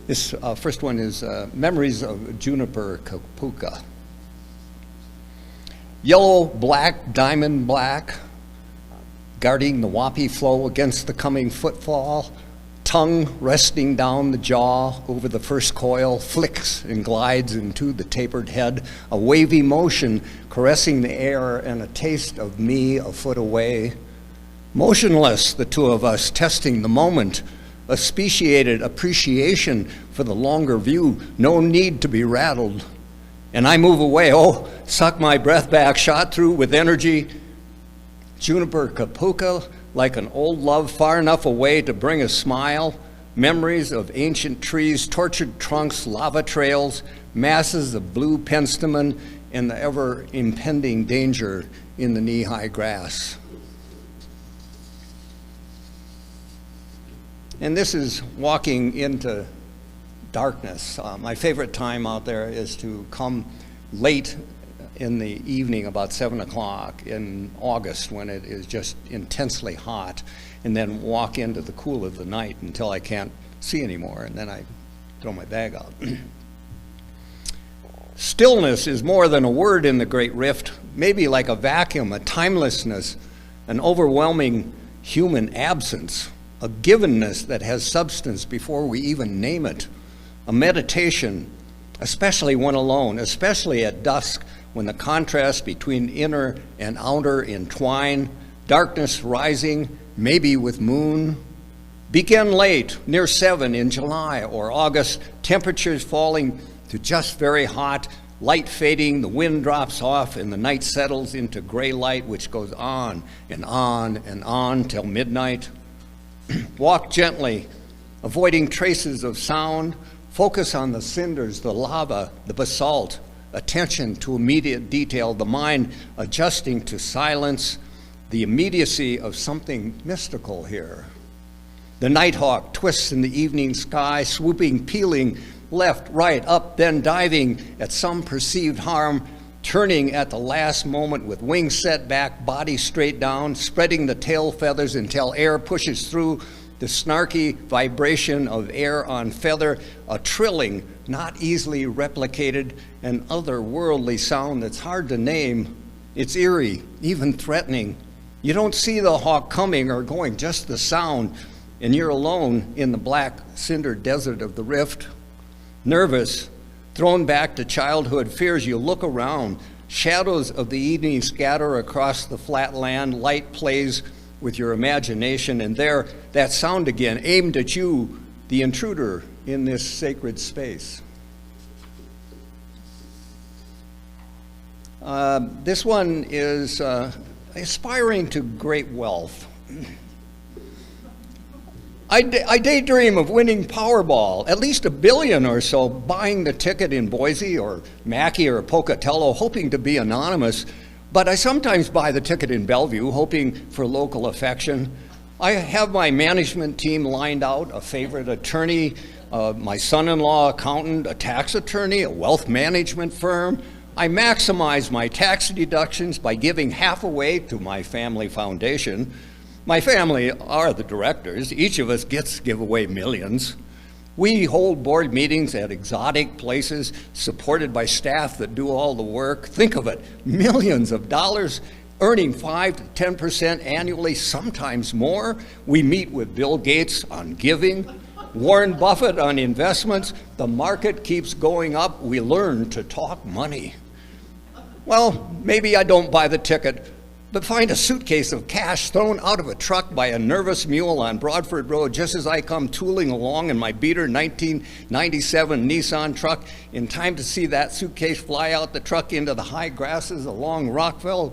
this first one is Memories of Juniper Kapuka. Yellow, black, diamond black, guarding the wappy flow against the coming footfall, tongue resting down the jaw over the first coil, flicks and glides into the tapered head, a wavy motion caressing the air and a taste of me a foot away. Motionless, the two of us, testing the moment, a speciated appreciation for the longer view, no need to be rattled. And I move away, oh, suck my breath back, shot through with energy. Juniper Kapuka, like an old love far enough away to bring a smile, memories of ancient trees, tortured trunks, lava trails, masses of blue penstemon, and the ever impending danger in the knee-high grass. And this is walking into darkness. My favorite time out there is to come late in the evening, about 7 o'clock in August, when it is just intensely hot, and then walk into the cool of the night until I can't see anymore, and then I throw my bag out. Stillness is more than a word in the Great Rift, maybe like a vacuum, a timelessness, an overwhelming human absence, a givenness that has substance before we even name it, a meditation, especially when alone, especially at dusk, when the contrast between inner and outer entwine, darkness rising, maybe with moon. Begin late, near 7 in July or August, temperatures falling to just very hot, light fading, the wind drops off, and the night settles into gray light, which goes on and on and on till midnight. Walk gently, avoiding traces of sound. Focus on the cinders, the lava, the basalt, attention to immediate detail, the mind adjusting to silence, the immediacy of something mystical here. The nighthawk twists in the evening sky, swooping, peeling, left, right, up, then diving at some perceived harm, turning at the last moment with wings set back, body straight down, spreading the tail feathers until air pushes through, the snarky vibration of air on feather, a trilling, not easily replicated, an otherworldly sound that's hard to name. It's eerie, even threatening. You don't see the hawk coming or going, just the sound, and you're alone in the black cinder desert of the rift. Nervous, thrown back to childhood fears, you look around. Shadows of the evening scatter across the flat land. Light plays with your imagination, and there, that sound again, aimed at you, the intruder in this sacred space. This one is aspiring to great wealth. I daydream of winning Powerball, at least $1 billion or so, buying the ticket in Boise or Mackey or Pocatello, hoping to be anonymous. But I sometimes buy the ticket in Bellevue, hoping for local affection. I have my management team lined out, a favorite attorney, my son-in-law accountant, a tax attorney, a wealth management firm. I maximize my tax deductions by giving half away to my family foundation. My family are the directors. Each of us gets to give away millions. We hold board meetings at exotic places, supported by staff that do all the work. Think of it, millions of dollars, earning 5 to 10% annually, sometimes more. We meet with Bill Gates on giving, Warren Buffett on investments. The market keeps going up. We learn to talk money. Well, maybe I don't buy the ticket, but find a suitcase of cash thrown out of a truck by a nervous mule on Broadford Road just as I come tooling along in my beater 1997 Nissan truck, in time to see that suitcase fly out the truck into the high grasses along Rockwell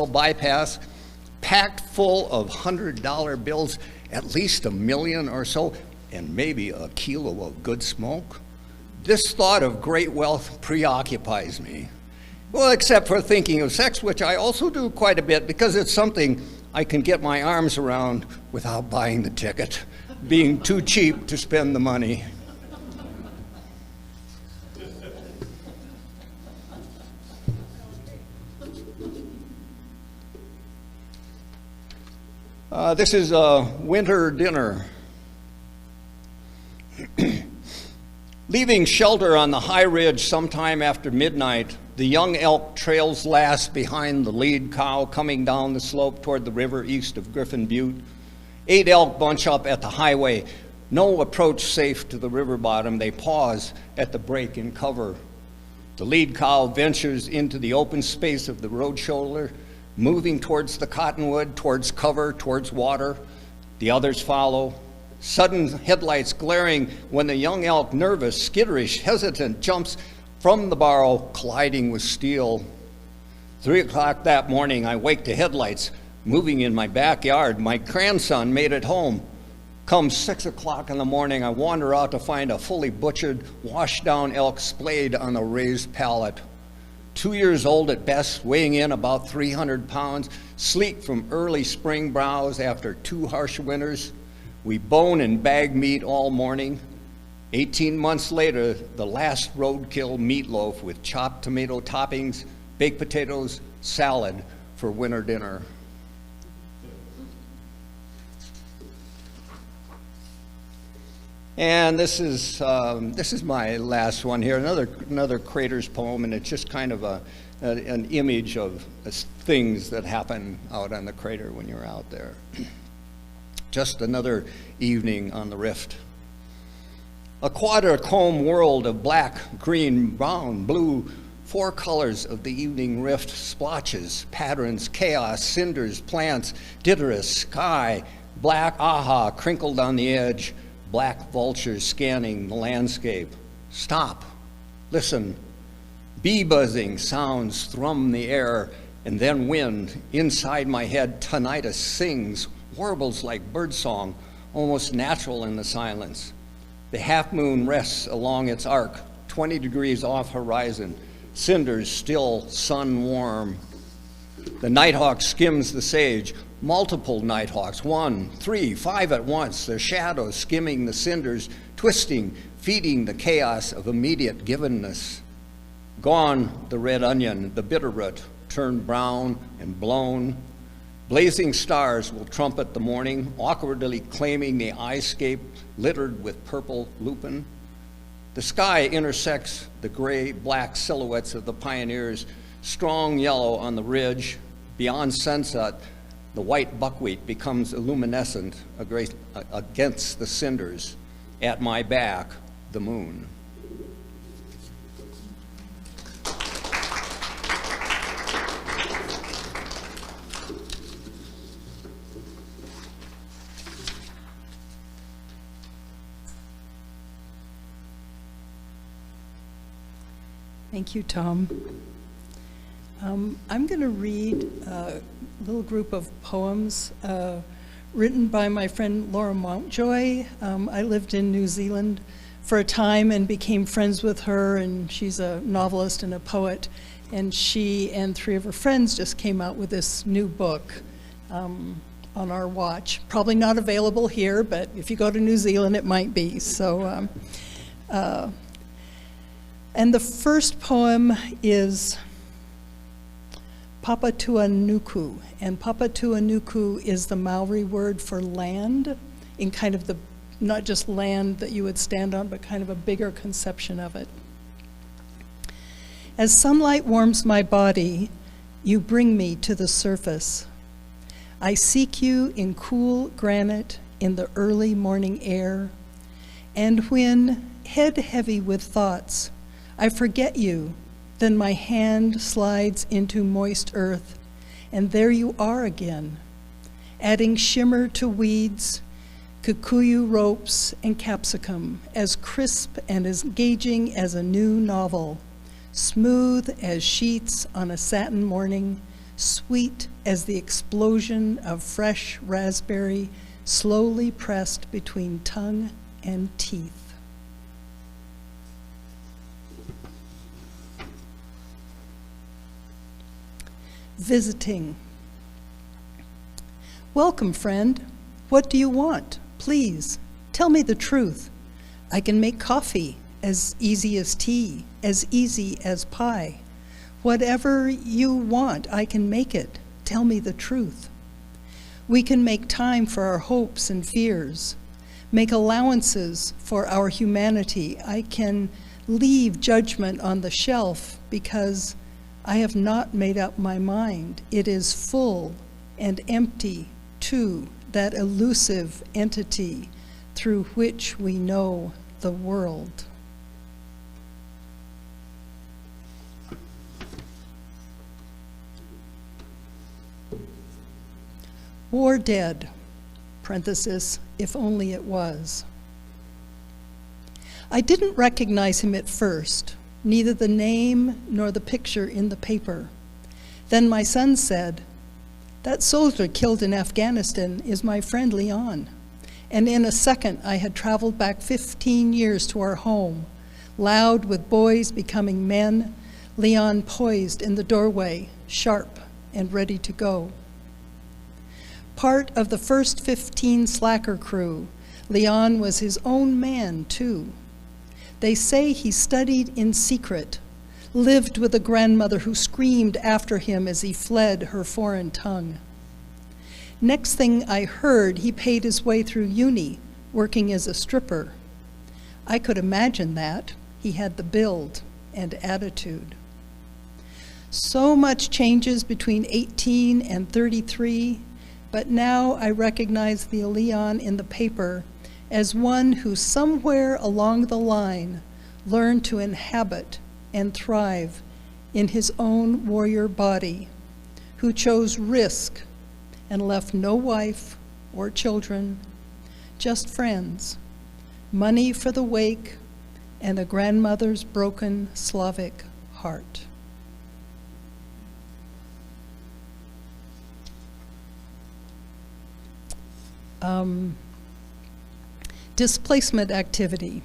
Bypass, packed full of $100 bills, at least $1 million or so, and maybe a kilo of good smoke. This thought of great wealth preoccupies me. Well, except for thinking of sex, which I also do quite a bit because it's something I can get my arms around without buying the ticket, being too cheap to spend the money. This is a winter dinner. Leaving shelter on the high ridge sometime after midnight, the young elk trails last behind the lead cow coming down the slope toward the river east of Griffin Butte. 8 elk bunch up at the highway. No approach safe to the river bottom. They pause at the break in cover. The lead cow ventures into the open space of the road shoulder, moving towards the cottonwood, towards cover, towards water. The others follow. Sudden headlights glaring when the young elk, nervous, skitterish, hesitant, jumps from the barrow, colliding with steel. 3 o'clock that morning, I wake to headlights moving in my backyard. My grandson made it home. Come 6 o'clock in the morning, I wander out to find a fully butchered, washed down elk splayed on a raised pallet. 2 years old at best, weighing in about 300 pounds, sleek from early spring browse after 2 harsh winters. We bone and bag meat all morning. 18 months later, the last roadkill meatloaf with chopped tomato toppings, baked potatoes, salad for winter dinner. And this is my last one here, another Craters poem, and it's just kind of an image of things that happen out on the crater when you're out there. Just another evening on the rift. A quadrichrome world of black, green, brown, blue, 4 colors of the evening rift, splotches, patterns, chaos, cinders, plants, ditterus, sky, black aha crinkled on the edge, black vultures scanning the landscape. Stop, listen. Bee buzzing sounds thrum the air, and then wind. Inside my head, tinnitus sings, warbles like birdsong, almost natural in the silence. The half moon rests along its arc, 20 degrees off horizon, cinders still sun warm. The nighthawk skims the sage, multiple nighthawks, 1, 3, 5 at once, their shadows skimming the cinders, twisting, feeding the chaos of immediate givenness. Gone the red onion, the bitterroot, turned brown and blown. Blazing stars will trumpet the morning, awkwardly claiming the eyescape littered with purple lupin. The sky intersects the gray-black silhouettes of the pioneers, strong yellow on the ridge. Beyond sunset, the white buckwheat becomes illuminescent against the cinders. At my back, the moon. Thank you, Tom. I'm going to read a little group of poems written by my friend Laura Mountjoy. I lived in New Zealand for a time and became friends with her, and she's a novelist and a poet, and she and 3 of her friends just came out with this new book on our watch. Probably not available here, but if you go to New Zealand, it might be. So. And the first poem is Papatuanuku, and Papatuanuku is the Maori word for land, in kind of the, not just land that you would stand on, but kind of a bigger conception of it. As sunlight warms my body, you bring me to the surface. I seek you in cool granite in the early morning air, and when, head heavy with thoughts, I forget you, then my hand slides into moist earth, and there you are again, adding shimmer to weeds, kikuyu ropes, and capsicum, as crisp and as engaging as a new novel, smooth as sheets on a satin morning, sweet as the explosion of fresh raspberry slowly pressed between tongue and teeth. Visiting. Welcome, friend. What do you want? Please, tell me the truth. I can make coffee as easy as tea, as easy as pie. Whatever you want, I can make it. Tell me the truth. We can make time for our hopes and fears, make allowances for our humanity. I can leave judgment on the shelf because I have not made up my mind. It is full and empty too, that elusive entity through which we know the world. War dead, parenthesis, if only it was. I didn't recognize him at first, neither the name nor the picture in the paper. Then my son said, "That soldier killed in Afghanistan is my friend Leon." And in a second, I had traveled back 15 years to our home, loud with boys becoming men, Leon poised in the doorway, sharp and ready to go. Part of the first 15 slacker crew, Leon was his own man, too. They say he studied in secret, lived with a grandmother who screamed after him as he fled her foreign tongue. Next thing I heard, he paid his way through uni, working as a stripper. I could imagine that. He had the build and attitude. So much changes between 18 and 33, but now I recognize the Leon in the paper as one who somewhere along the line learned to inhabit and thrive in his own warrior body, who chose risk and left no wife or children, just friends, money for the wake, and a grandmother's broken Slavic heart. Displacement activity.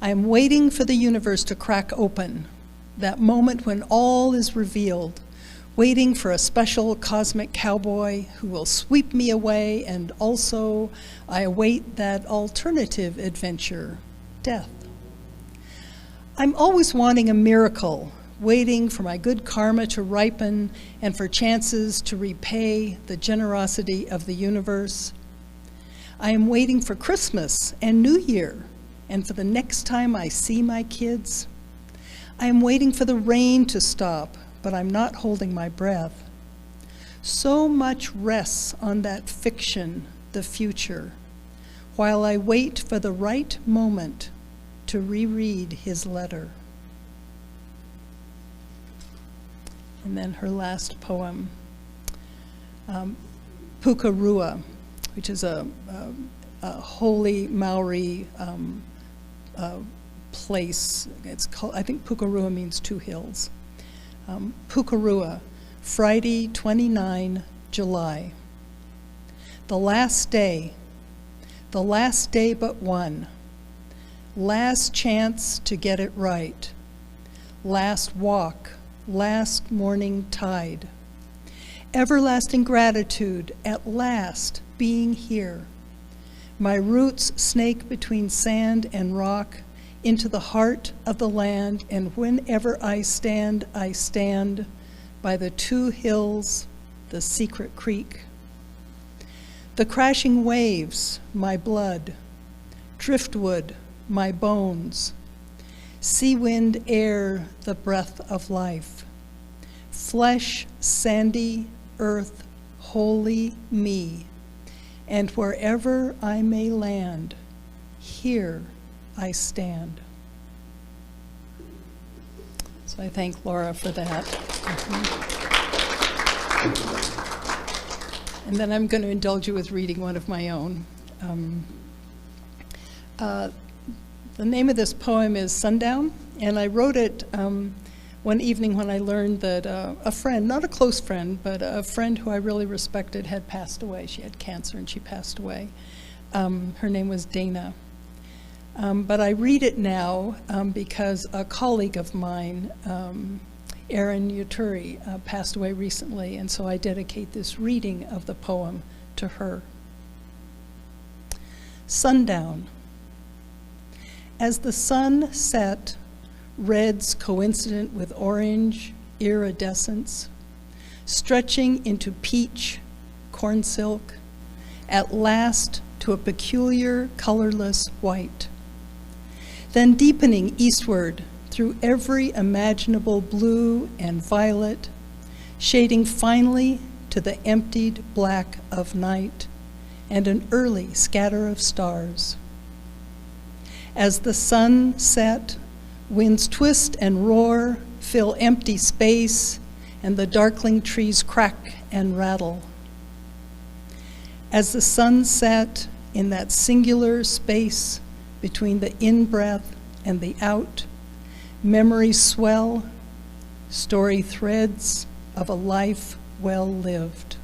I am waiting for the universe to crack open, that moment when all is revealed, waiting for a special cosmic cowboy who will sweep me away, and also I await that alternative adventure, death. I'm always wanting a miracle, waiting for my good karma to ripen and for chances to repay the generosity of the universe. I am waiting for Christmas and New Year and for the next time I see my kids. I am waiting for the rain to stop, but I'm not holding my breath. So much rests on that fiction, the future, while I wait for the right moment to reread his letter. And then her last poem, Pukarua, which is a holy Maori place. It's called, I think Pukarua means 2 hills. Pukarua, Friday, 29 July. The last day but one. Last chance to get it right. Last walk, last morning tide. Everlasting gratitude, at last being here. My roots snake between sand and rock into the heart of the land, and whenever I stand by the 2 hills, the secret creek. The crashing waves, my blood. Driftwood, my bones. Sea wind, air, the breath of life. Flesh, sandy, earth, holy me. And wherever I may land, here I stand. So I thank Laura for that. And then I'm going to indulge you with reading one of my own. The name of this poem is Sundown, and I wrote it one evening when I learned that a friend, not a close friend, but a friend who I really respected had passed away. She had cancer and she passed away. Her name was Dana. But I read it now because a colleague of mine, Erin Yuturi, passed away recently, and so I dedicate this reading of the poem to her. Sundown. As the sun set, reds coincident with orange iridescence, stretching into peach, corn silk, at last to a peculiar colorless white, then deepening eastward through every imaginable blue and violet, shading finally to the emptied black of night and an early scatter of stars. As the sun set, winds twist and roar, fill empty space, and the darkling trees crack and rattle. As the sun set in that singular space between the in-breath and the out, memories swell, story threads of a life well lived.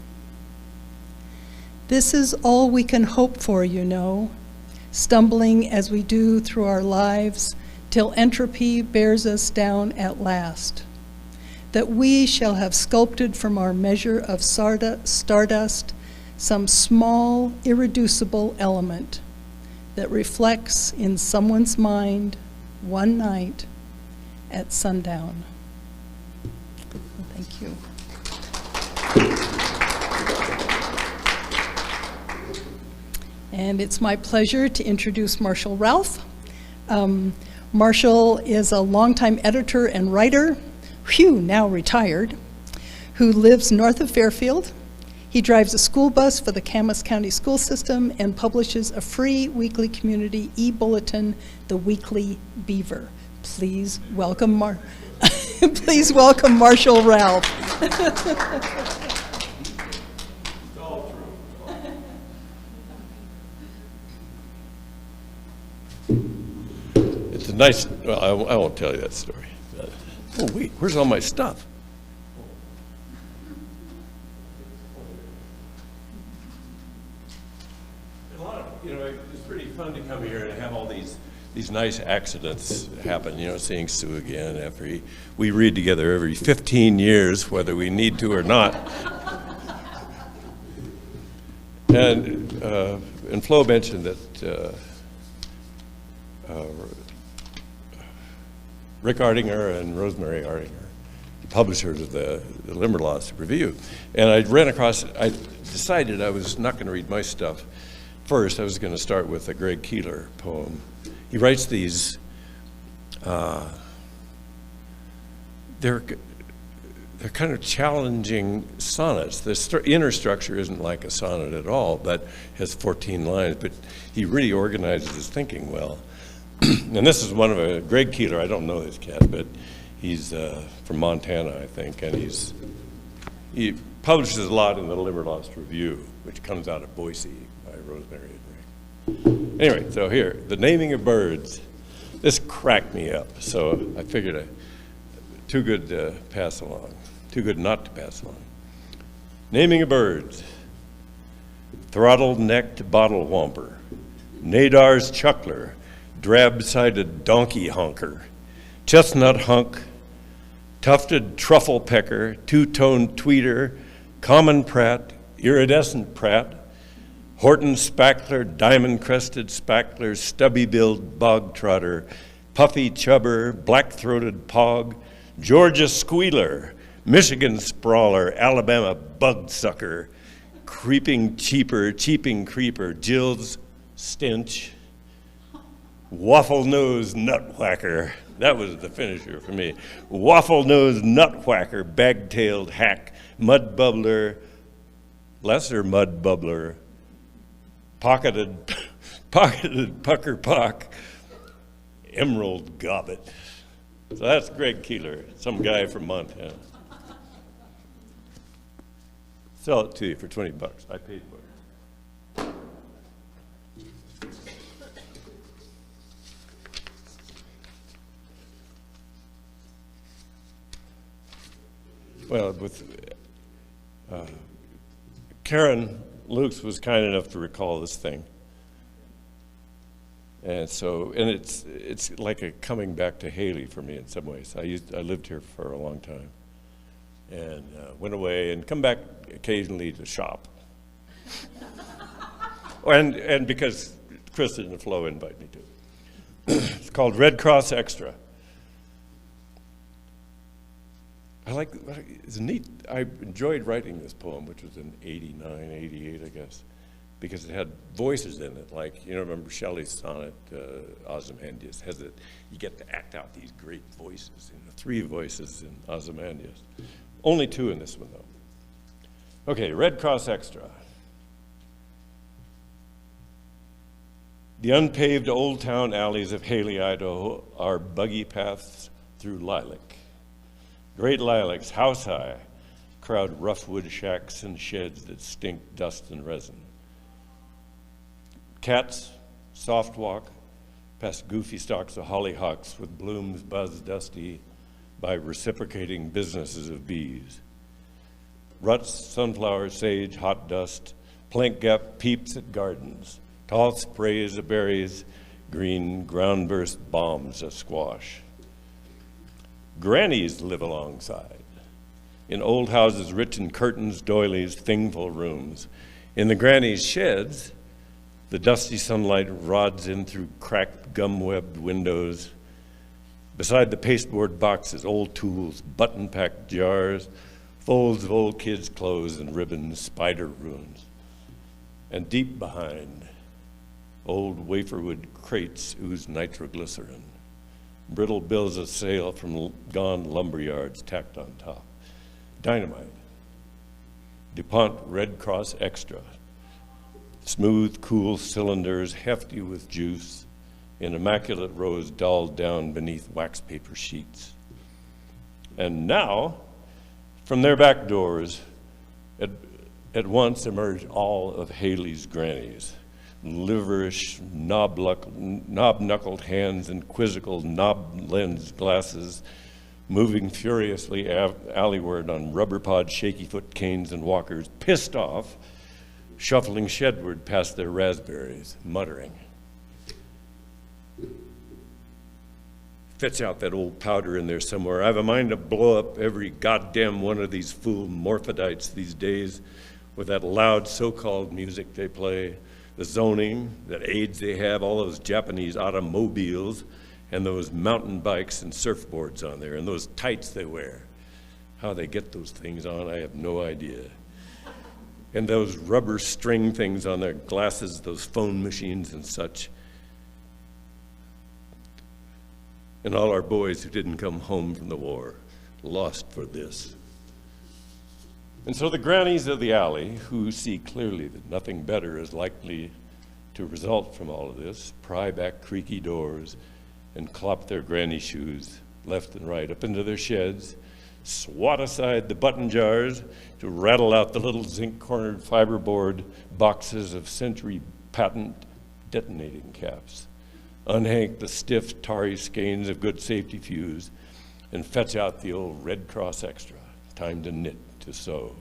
This is all we can hope for, you know, stumbling as we do through our lives till entropy bears us down at last, that we shall have sculpted from our measure of stardust some small, irreducible element that reflects in someone's mind one night at sundown. Thank you. And it's my pleasure to introduce Marshall Ralph. Marshall is a longtime editor and writer, now retired, who lives north of Fairfield. He drives a school bus for the Camas County School System and publishes a free weekly community e-bulletin, The Weekly Beaver. Please welcome Marshall Ralph. It's a nice, well, I won't tell you that story. Oh, wait, where's all my stuff? It's pretty fun to come here and have all these nice accidents happen, seeing Sue again after we read together every 15 years, whether we need to or not. And Flo mentioned that Rick Ardinger and Rosemary Ardinger, the publishers of the Limberlost Review. And I decided I was not going to read my stuff first. I was going to start with a Greg Keeler poem. He writes these, they're kind of challenging sonnets. The inner structure isn't like a sonnet at all, but has 14 lines, but he really organizes his thinking well. And this is one of Greg Keeler. I don't know this cat, but he's from Montana, I think, and he publishes a lot in the Limberlost Review, which comes out of Boise by Rosemary and Rick. Anyway, so here, The Naming of Birds. This cracked me up, so I figured too good to pass along, too good not to pass along. Naming of birds. Throttle-necked bottle womper, Nadar's chuckler, drab-sided donkey honker, chestnut hunk, tufted truffle pecker, two-toned tweeter, common prat, iridescent prat, Horton spackler, diamond-crested spackler, stubby-billed bog trotter, puffy chubber, black-throated pog, Georgia squealer, Michigan sprawler, Alabama bug sucker, creeping cheaper, cheeping creeper, Jill's stench, waffle-nosed nut-whacker. That was the finisher for me. Waffle-nosed nut-whacker, bag-tailed hack, mud bubbler, lesser mud bubbler, pocketed pucker pock, emerald gobbet. So that's Greg Keeler, some guy from Montana. Sell it to you for $20. I paid for it. Well, with Karen Lukes was kind enough to recall this thing. And so, and it's like a coming back to Hailey for me in some ways. I lived here for a long time, and went away and come back occasionally to shop. and because Kristin and Flo invite me to. It's called Red Cross Extra. it's neat. I enjoyed writing this poem, which was in 89, 88, I guess, because it had voices in it. Like, remember Shelley's sonnet, Ozymandias, has it, you get to act out these great voices, 3 voices in Ozymandias. Only 2 in this one, though. Okay, Red Cross Extra. The unpaved old town alleys of Hailey, Idaho are buggy paths through lilac. Great lilacs, house high, crowd rough wood shacks and sheds that stink dust and resin. Cats soft walk past goofy stalks of hollyhocks with blooms buzz dusty by reciprocating businesses of bees. Ruts, sunflower, sage, hot dust, plank gap peeps at gardens, tall sprays of berries, green ground-burst bombs of squash. Grannies live alongside, in old houses rich in curtains, doilies, thingful rooms. In the grannies' sheds, the dusty sunlight rods in through cracked, gum-webbed windows. Beside the pasteboard boxes, old tools, button-packed jars, folds of old kids' clothes and ribbons, spider ruins. And deep behind, old waferwood crates ooze nitroglycerin. Brittle bills of sale from gone lumber yards tacked on top. Dynamite. DuPont Red Cross Extra. Smooth, cool cylinders, hefty with juice, in immaculate rows dolled down beneath wax paper sheets. And now, from their back doors, at once emerge all of Hailey's grannies. Liverish, knob-knuckled hands and quizzical knob-lensed glasses, moving furiously alleyward on rubber-pod shaky-foot canes and walkers, pissed off, shuffling shedward past their raspberries, muttering. Fetch out that old powder in there somewhere. I have a mind to blow up every goddamn one of these fool morphodites these days with that loud so-called music they play, the zoning, that aids they have, all those Japanese automobiles, and those mountain bikes and surfboards on there, and those tights they wear. How they get those things on, I have no idea. And those rubber string things on their glasses, those phone machines and such. And all our boys who didn't come home from the war, lost for this. And so the grannies of the alley, who see clearly that nothing better is likely to result from all of this, pry back creaky doors and clop their granny shoes left and right up into their sheds, swat aside the button jars to rattle out the little zinc-cornered fiberboard boxes of century patent detonating caps, unhank the stiff tarry skeins of good safety fuse, and fetch out the old Red Cross Extra, time to knit, to sew.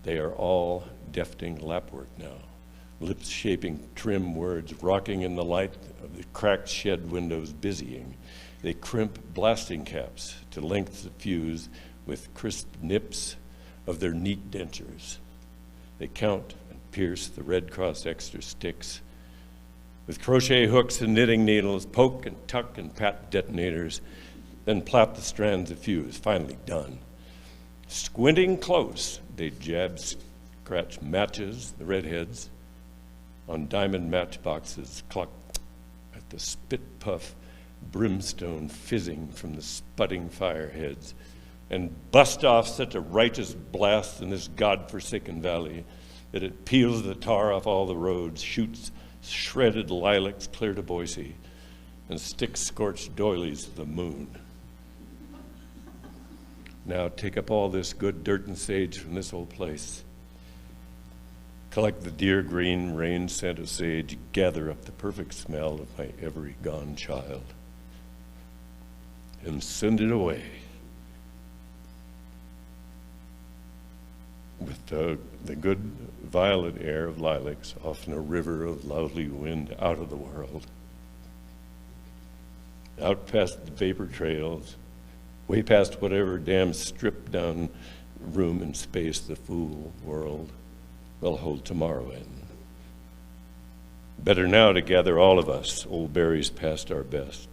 They are all defting lapwork now, lips shaping trim words, rocking in the light of the cracked shed windows, busying. They crimp blasting caps to lengths of fuse with crisp nips of their neat dentures. They count and pierce the Red Cross Extra sticks. With crochet hooks and knitting needles, poke and tuck and pat detonators, then plait the strands of fuse, finally done. Squinting close, they jab, scratch matches, the redheads, on diamond matchboxes, cluck at the spit puff brimstone fizzing from the sputting fireheads, and bust off such a righteous blast in this God-forsaken valley that it peels the tar off all the roads, shoots shredded lilacs clear to Boise, and sticks scorched doilies to the moon. Now take up all this good dirt and sage from this old place. Collect the dear green rain scent of sage, gather up the perfect smell of my every gone child, and send it away with the good violet air of lilacs off in a river of lovely wind out of the world, out past the vapor trails, way past whatever damn stripped down room and space the fool world will hold tomorrow in. Better now to gather all of us, old berries past our best,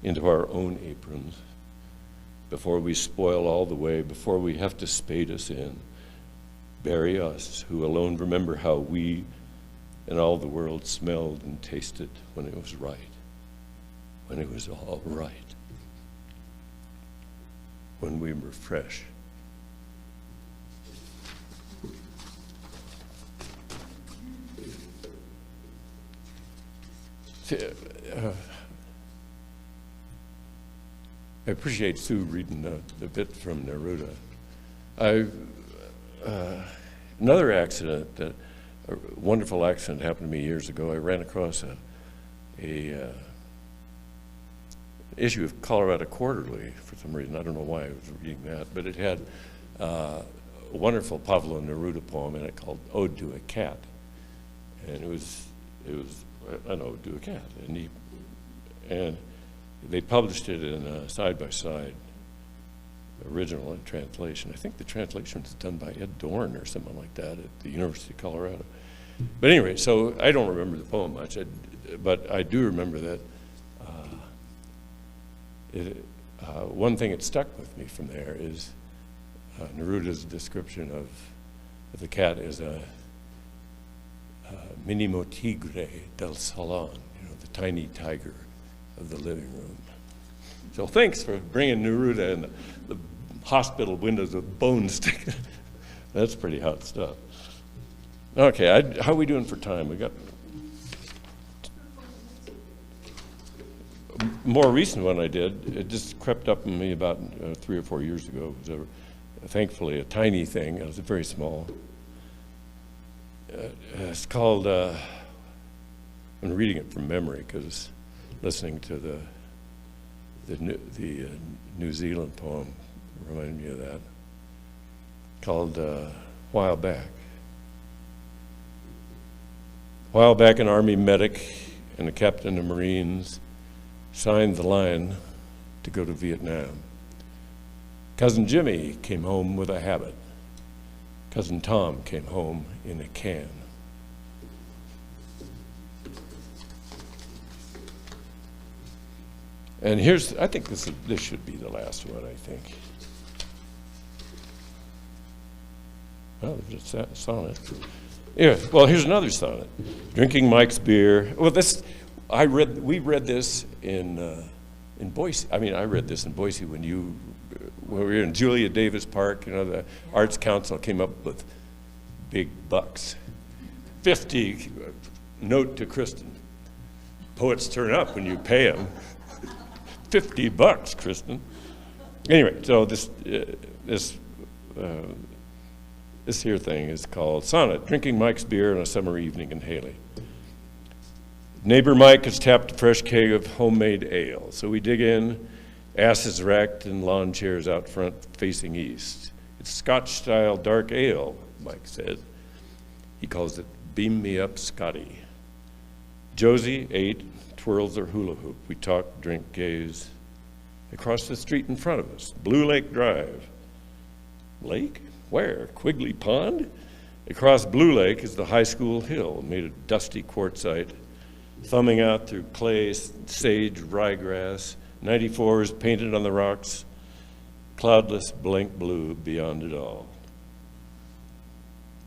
into our own aprons, before we spoil all the way, before we have to spade us in. Bury us, who alone remember how we and all the world smelled and tasted when it was right, when it was all right, when we were fresh. I appreciate Sue reading the bit from Neruda. Another accident, a wonderful accident happened to me years ago. I ran across a issue of Colorado Quarterly for some reason. I don't know why I was reading that, but it had a wonderful Pablo Neruda poem in it called Ode to a Cat. And it was an ode to a cat. And they published it in a side-by-side original and translation. I think the translation was done by Ed Dorn or something like that at the University of Colorado. But anyway, so I don't remember the poem much, but I do remember that one thing that stuck with me from there is Neruda's description of the cat as a minimo tigre del salon, the tiny tiger of the living room. So thanks for bringing Neruda and the hospital windows with bone sticking. That's pretty hot stuff. Okay, how are we doing for time? We got a more recent one I did. It just crept up on me about 3 or 4 years ago. It was thankfully a tiny thing. It was very small. It's called, I'm reading it from memory because listening to the New Zealand poem reminded me of that, called While Back. While back, an Army medic and a captain of Marines signed the line to go to Vietnam. Cousin Jimmy came home with a habit. Cousin Tom came home in a can. And I think this should be the last one, I think. Oh, there's a sonnet. Yeah, well, here's another sonnet. Drinking Mike's beer. Well, we read this in Boise. I mean, I read this in Boise when we were in Julia Davis Park. The Arts Council came up with big bucks. 50, note to Kristin. Poets turn up when you pay them. $50, Kristin. Anyway, so this here thing is called Sonnet, Drinking Mike's Beer on a Summer Evening in Hailey. Neighbor Mike has tapped a fresh keg of homemade ale, so we dig in, asses racked and lawn chairs out front facing east. It's Scotch-style dark ale, Mike said. He calls it Beam Me Up Scotty. Josie, 8, twirls her hula hoop. We talk, drink, gaze. Across the street in front of us, Blue Lake Drive. Lake? Where? Quigley Pond? Across Blue Lake is the high school hill, made of dusty quartzite, thumbing out through clay, sage, ryegrass. 94 is painted on the rocks, cloudless blank blue beyond it all.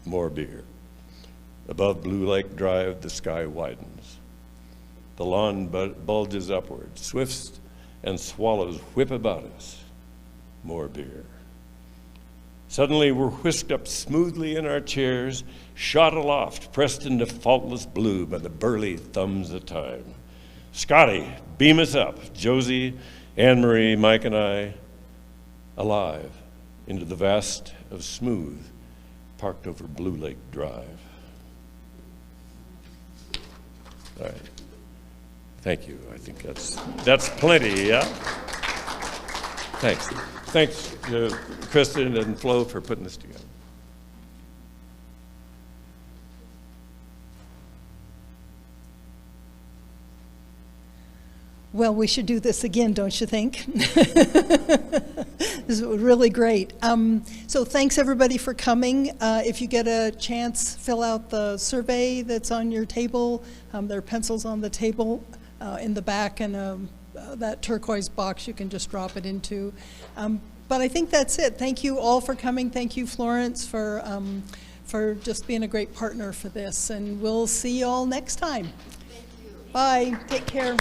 More beer. Above Blue Lake Drive, the sky widens. The lawn bulges upward. Swifts and swallows whip about us. More beer. Suddenly we're whisked up smoothly in our chairs, shot aloft, pressed into faultless blue by the burly thumbs of time. Scotty, beam us up. Josie, Anne-Marie, Mike, and I, alive, into the vast of smooth, parked over Blue Lake Drive. All right. Thank you. I think that's plenty, yeah? Thanks. Thanks to Kristin and Flo for putting this together. Well, we should do this again, don't you think? This is really great. So thanks everybody for coming. If you get a chance, fill out the survey that's on your table. There are pencils on the table in the back and a that turquoise box you can just drop it into. But I think that's it. Thank you all for coming. Thank you, Florence, for just being a great partner for this. And we'll see you all next time. Thank you. Bye. Take care.